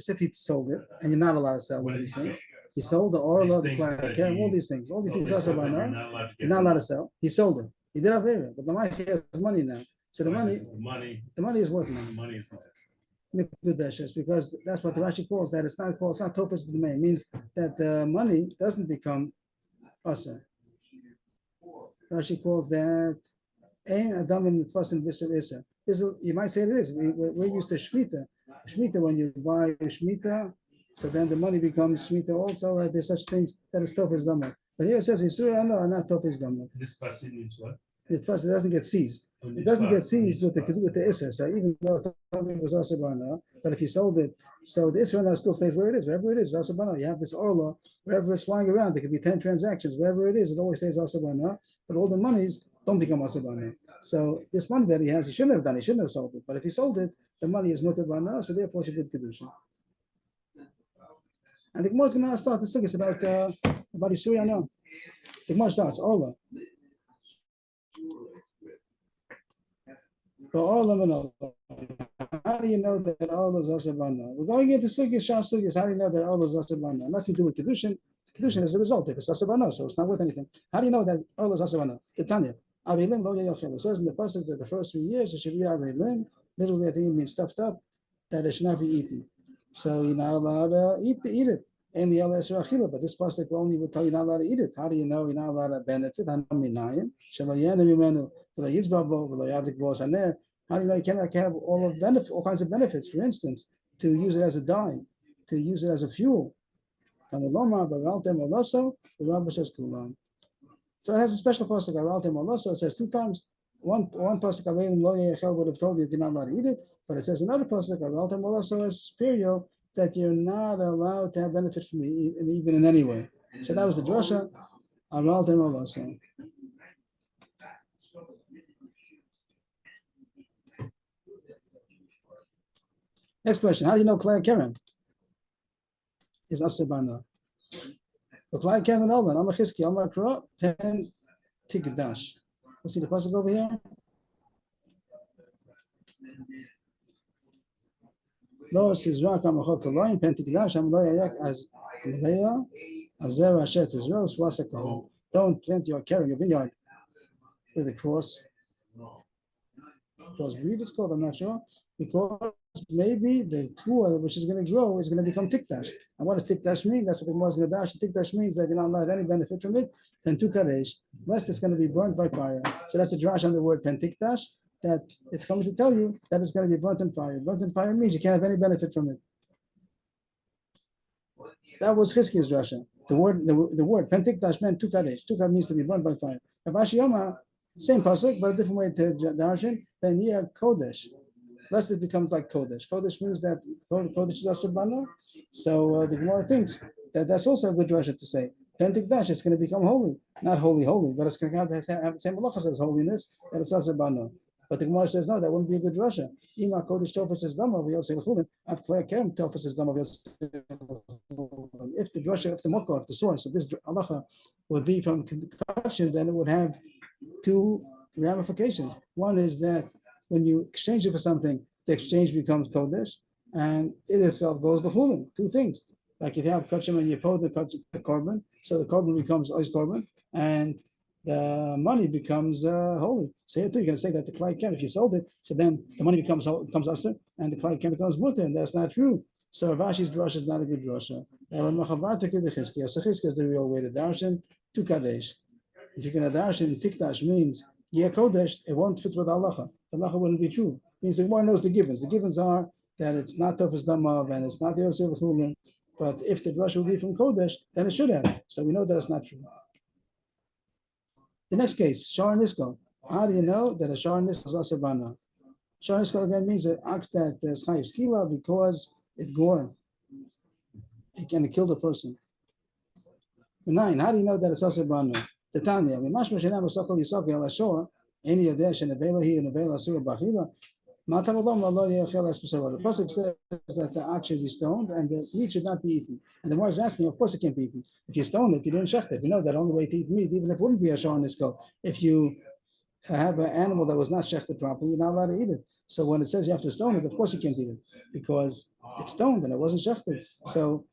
If he sold it, and you're not allowed to sell one of these things, he sold the oil, the flag, all these things. All these things also about now. You're not allowed to sell. He sold it. He did have it, but the money he has money now. So the money is worth money. Money is not. Mikudeshes, because that's what the Rashi calls that. It's not Tofas b'dmei. It means that the money doesn't become asa. Rashi calls that ein adam in tfasin b'ser isa. You might say it is. We're used to shmita. Shmita, when you buy shmita, so then the money becomes shmita also. There's such things that is Tofas damar. But here it says Yisrael not Tofas damar. This passage means what? it doesn't get seized. It doesn't get seized with the Isser. So even though something was Asabana, but if you sold it, so the Isser now still stays where it is, wherever it is, Asabana. You have this Orla, wherever it's flying around, there could be 10 transactions, wherever it is, it always stays Asabana, but all the monies don't become Asabana. So this money that he has, he shouldn't have done, he shouldn't have sold it. But if he sold it, the money is Mutabana, so therefore it's a good Kiddushin. And the Gemara is going to start the sukkahs about Yisuri now. The Gemara starts, Orla. How do you know that all is asabana? We're going into sugyas, shas sugyas. How do you know that all is asabana? Nothing to do with Kiddushin. Kiddushin is a result. If it's asabana, so it's not worth anything. How do you know that all is asabana? The Tanya. Avilim lo yayachel. It says in the pasuk that the first 3 years it should be avilim. Literally, I think it means stuffed up, that it should not be eaten. So you're not allowed to eat it. And the LS Rachila, but this pasuk only would tell you not allowed to eat it. How do you know you're not allowed to benefit? How do you know you cannot have all kinds of benefits? For instance, to use it as a dye, to use it as a fuel. So it has a special pasuk. It says 2 times. One pasuk would have told you you're not allowed to eat it, but it says another pasuk is superior, that you're not allowed to have benefit from it even in any way. So that was the drasha. Next question: how do you know Klei Keren is asabana? The Klei Keren Olan Amachiski Amakra Pen Tikdash. Let's see the pasuk over here. Lo Sizrak Amachok Kaloin Pen Tikdash Amloyak as Amleya Azer Ashet Israel Swasakah. Don't plant your carrying a vineyard with a cross. Because breed is called, I'm not sure, because maybe the tool which is going to grow is going to become tikdash. And what does tikdash mean? That's what the Gemara is going to dash. Tikdash means that you're not allowed any benefit from it, and tukaresh, lest it's going to be burnt by fire. So that's a drash on the word pentikdash, that it's coming to tell you that it's going to be burnt in fire. Burnt in fire means you can't have any benefit from it. That was Chizkiya's drasha. The word pentikdash meant tukaresh. Tukar means to be burnt by fire. Rabashi Yoma, same pasuk, but a different way to darshan. Then here kodesh, lest it becomes like kodesh. Kodesh means that kodesh is asabana. So the Gemara thinks that that's also a good drasha to say. Pentikdash, it's going to become holy, not holy, but it's going to have the same malachas as holiness, that it's asabana. But the Gemara says no, that wouldn't be a good drasha. Ima kodesh tofas is dama v'yosei l'chulin. Af klei kerem tofas is dama v'yosei l'chulin. If the drasha, if the mokar, if the source of this halacha would be from concoction, then it would have 2 ramifications. One is that when you exchange it for something, the exchange becomes kodesh, and it itself goes to chulin. 2 things. Like if you have kachim and you put the korban, so the korban becomes ois korban, and the money becomes holy. So here too, you're going to say that the klai ken, if you sold it, so then the money becomes aser, and the klai ken becomes mutter, and that's not true. So Rashi's drasha is not a good drasha. So Chizkiya is the real way to darshan to kadesh. If you're going to darshan, tikdash means yeah kodesh, it won't fit with halacha. The halacha wouldn't be true. It means the one knows the givens. The givens are that it's not tofas damav and it's not the yosei l'chulin. But if the drasha will be from kodesh, then it should have. So we know that it's not true. The next case, Shar Nisko. How do you know that a Shar Nisko is asabana? Shar Nisko again means an ox that is chayiv skila because it gored. It can kill the person. 9. How do you know that it's asabana? The Tanya. Mashma shenam v'sokol yisokol ashor. Any of that shenavela he and avela asura bachila. The pasuk says that the ox should be stoned and the meat should not be eaten. And the Gemara is asking, of course it can't be eaten. If you stone it, you didn't shecht it. You know that the only way to eat meat, even if it wouldn't be a shor nisko, if you have an animal that was not shechted properly, you're not allowed to eat it. So when it says you have to stone it, of course you can't eat it because it's stoned and it wasn't shechted. So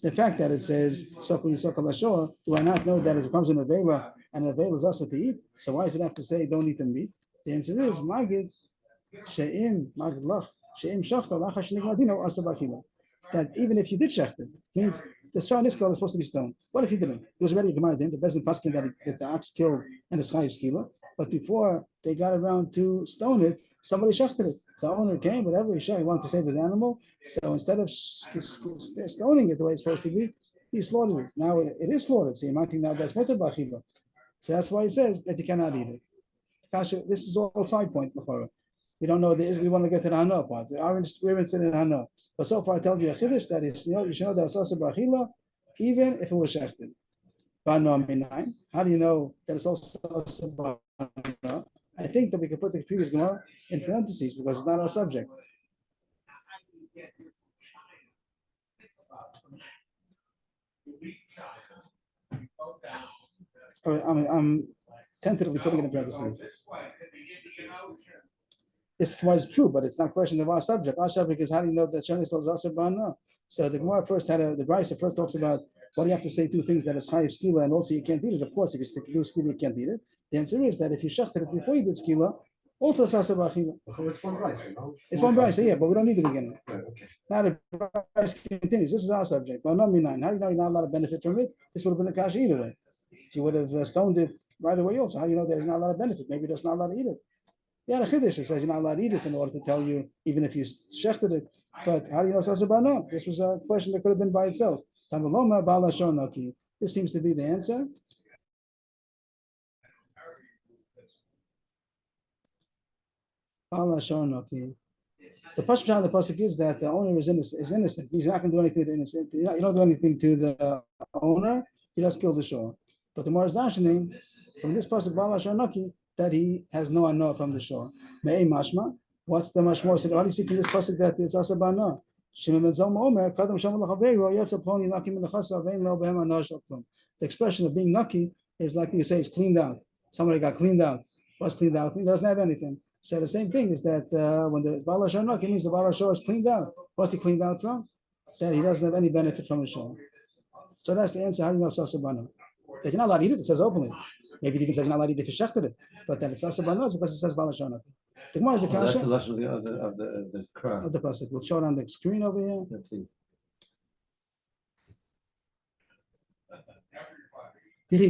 the fact that it says sokol yisokol ashor, do I not know that it comes in avela and avela is also to eat? So why does it have to say don't eat the meat? The answer is magid. That even if you did shecht it, means the shor nisko is supposed to be stoned. What if you didn't? It was already a gemara then, the bezin paskin that the ox killed and the chayiv skila, but before they got around to stone it, somebody shechted it. The owner came, whatever he wanted to save his animal, so instead of stoning it the way it's supposed to be, he slaughtered it. Now it is slaughtered, so you might think now that's mutter b'achila. So that's why he says that you cannot eat it. Kasha, this is all side point. We don't know this. We want to get to the Hana part. We're interested in Hana. But so far, I told you a Chiddush that is, you should know that it's also Bachila, even if it was Shechted. How do you know that it's also Bachila? I think that we could put the previous Gemara in parentheses because it's not our subject. I'm tentatively putting it in parentheses. This was true, but it's not a question of our subject. Our subject is how do you know that Shani is also Bana? So the Gemara first had the Brisa first talks about what do you have to say two things that is Chayiv Skila and also you can't eat it. Of course, if you stick to do Skila, you can't eat it. The answer is that if you shechted it before you did Skila, also it's Asa Bachila. So it's one Brisa, no? It's one Brisa, yeah, but we don't need it again. Right, okay. Now the Brisa continues. This is our subject. But not Minayin. How do you know you're not allowed to benefit from it? This would have been a kasha either way. If you would have stoned it right away also, how do you know there's not a lot of benefit? Maybe there's not allowed to eat it. Yeah, the Chiddush says you're not allowed to eat it in order to tell you, even if you shechted it. But how do you know it's also no? This was a question that could have been by itself. This seems to be the answer. The pasuk of the pasuk is that the owner is innocent. He's not going to do anything to the innocent. You don't do anything to the owner. He does kill the shore. But the Gemara is darshaning from this pasuk that he has no anah from the shore. Me'ei mashma. What's the mashmor? So how do you see from this pasuk that it's also bana? The expression of being naki is like you say, it's cleaned out. Somebody got cleaned out. What's cleaned out? He doesn't have anything. So the same thing is that when the Baal HaShor naki means the Baal HaShor is cleaned out. What's he cleaned out from? That he doesn't have any benefit from the shore. So that's the answer. How do you know it's also bana? That you're not allowed to eat it. It says openly. Maybe it even says you're not allowed to eat it if you shechted it. But then it's also bana because it says Baal HaShor naki. The Gemara is a That's kasha the lashon of the crowd. of the pasuk. We'll show it on the screen over here. Yeah, please. If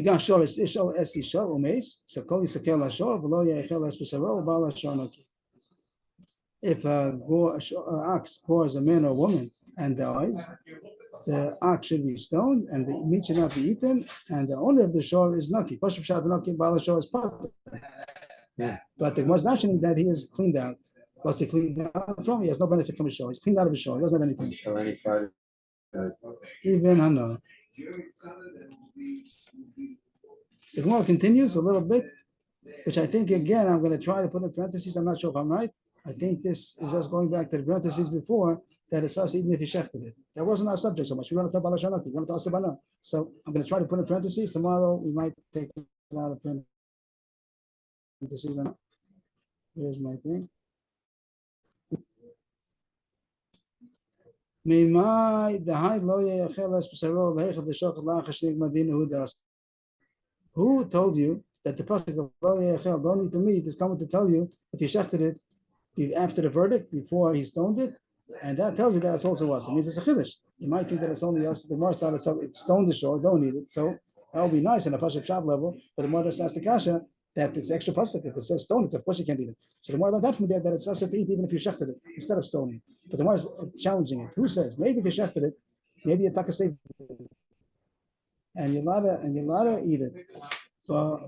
ox gores a man or woman and dies, the ox should be stoned and the meat should not be eaten, and the owner of the shore is naki. Shore is part. Yeah. But the Gemara is mentioning that he is cleaned out. What's he cleaned out from? He has no benefit from his shore. He's cleaned out of his shore. He doesn't have anything. So any part Even Hana. The Gemara continues a little bit, which I think again I'm going to try to put in parentheses. I'm not sure if I'm right. I think this is just going back to the parentheses before that it's us even if you shechted it. That wasn't our subject so much. We want to talk about Lashanaki. We want to talk about. So I'm going to try to put in parentheses. Tomorrow we might take it out of parentheses. Here's my thing. Who told you that the pasuk of Lo Yechel don't need to meat is coming to tell you if you shechted it after the verdict, before he stoned it, and that tells you that it's also us. It means it's a chiddush. You might think that it's only us. The Gemara started so it stoned the shore, don't eat it. So that would be nice in a pasuk shot level, but the Gemara just asked the kasha that it's extra pasuk. If it says stone it, of course you can't eat it. So the Gemara learned that from there that it's us to eat even if you shechted it instead of stoning. But the Gemara is challenging it. Who says maybe if you shechted it, maybe you take a safe and you're allowed to eat it.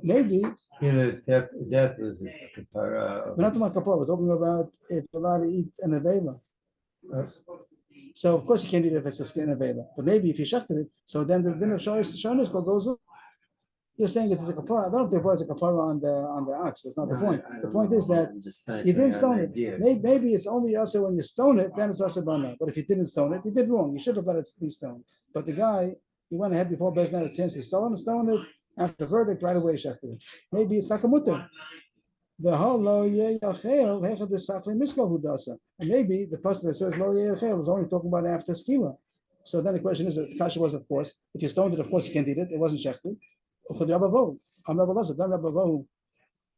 Maybe death is a kapara. we're not talking about kapara. We're talking about if you're allowed to eat an avela. So of course you can't eat it if it's a skin avela. But maybe if you shechted it, so then the din of shonis goes up. You're saying it is a kapara. I don't know if there was a kapara on the ox. That's not the point. The point is that you didn't stone it. Maybe it's only also when you stone it, then it's also bana. But if you didn't stone it, you did wrong. You should have let it be stoned. But the guy, he went ahead before Bezdin had a chance to stone it. After the verdict, right away shechted it. Maybe it's like a mutter. The whole lo yechel hechad desafli miskal hudasa. And maybe the person that says lo yechel is only talking about after skila. So then the question is, the kasha was of course, if you stoned it, of course you can't eat it. It wasn't shechted. Uchad Rabbavu, Am Rabbalazar, Dan Rabbavu,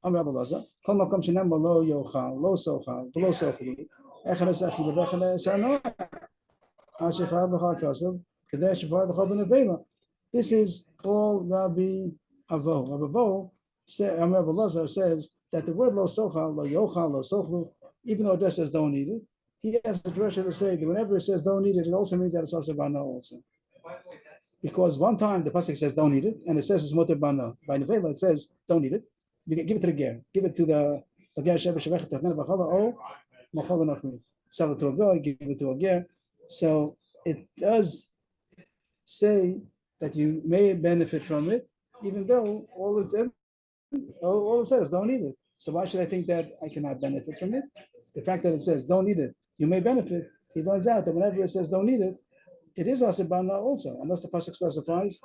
Am Rabbalazar. Kol makom shenem lo yochal, lo sochal, lo sochlu. Echad esachil, vechad esano. Ashifar b'chal kasav, kadeh shifar b'chal b'nevela. This is all Rabbi Avo. Rabbi Avo, Rabbi Lazar says that the word lo sochal, lo yochal, lo sochlu, even though it just says don't eat it, he has the direction to say that whenever it says don't eat it, it also means that it's also bana also. Because one time the pasuk says don't eat it, and it says it's mutter bana. By nevela it says don't eat it, You can give it to the ger. Give it to the ger sheba shevechet technen b'chala or machal nachmi. Sell it to a guy, give it to a ger. So it does say that you may benefit from it, even though all it says don't eat it. So why should I think that I cannot benefit from it? The fact that it says don't eat it, you may benefit. He learns out that whenever it says don't eat it, it is asabana also, unless the pasuk specifies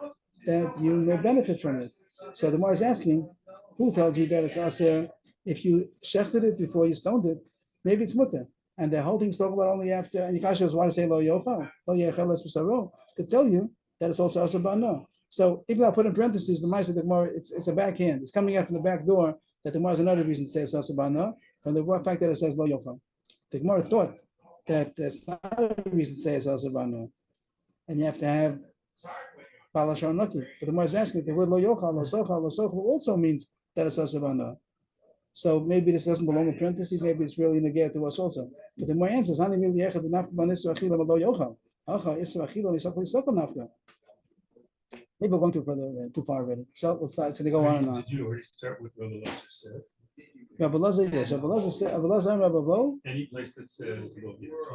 that you may benefit from it. So the Gemara is asking, who tells you that it's aser if you shechted it before you stoned it? Maybe it's mutter. And the whole thing's talking about only after. And Yikasha was why to say lo yochal, lo yechel es b'saro, to tell you that it's also asabana. So even though I put in parentheses, the Ma'aseh the Gemara, it's a backhand. It's coming out from the back door that the Gemara is another reason to say it's asabana from the fact that it says lo yochal. The Gemara thought that that's not a reason to say it's asabana, and you have to have balashon naki. But the Gemara is asking the word lo yochal, lo sochal also means that it's asabana. So maybe this doesn't belong in parentheses. Maybe it's really negated to us also. But the Gemara answers, "Hani mil yechad nafta banisra achila lo yochal." Acha isra achila nisachli sochal nafta. Maybe we're going too far already. So let's start. So they go on and on. Did you already start with Rabbi Lazar said? Rabbi Lazar, yes. Rabbi Lazar said, Rabbi Lazar and Rabbi Bo, Any place that says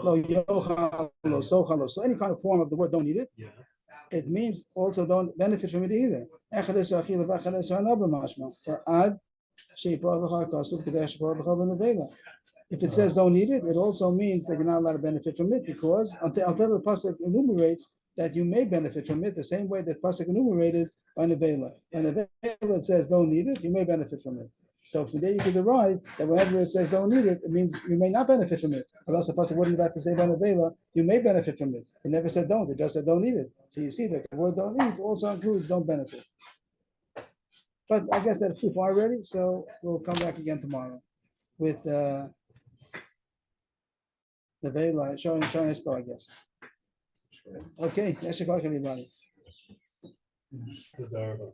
lo yochal, lo sochal, lo so any kind of form of the word don't eat it. yeah. It means also don't benefit from it either. Echad isra achila v'echad isra anabba mashma. Ad sheipor l'cha kasub k'dei sheipor l'cha b'nevela. If it says don't eat it, it also means that you're not allowed to benefit from it because until the pasuk enumerates that you may benefit from it the same way that pasuk enumerated by nevela. By nevela it says don't eat it, you may benefit from it. So from there you can derive that whenever it says don't eat it, it means you may not benefit from it. Or else the pasuk wouldn't have to say by nevela, you may benefit from it. It never said don't, it just said don't eat it. So you see that the word don't eat also includes don't benefit. But I guess that's too far already, so we'll come back again tomorrow with the Vela showing a spell, I guess. Okay, that's your everybody. The Darva.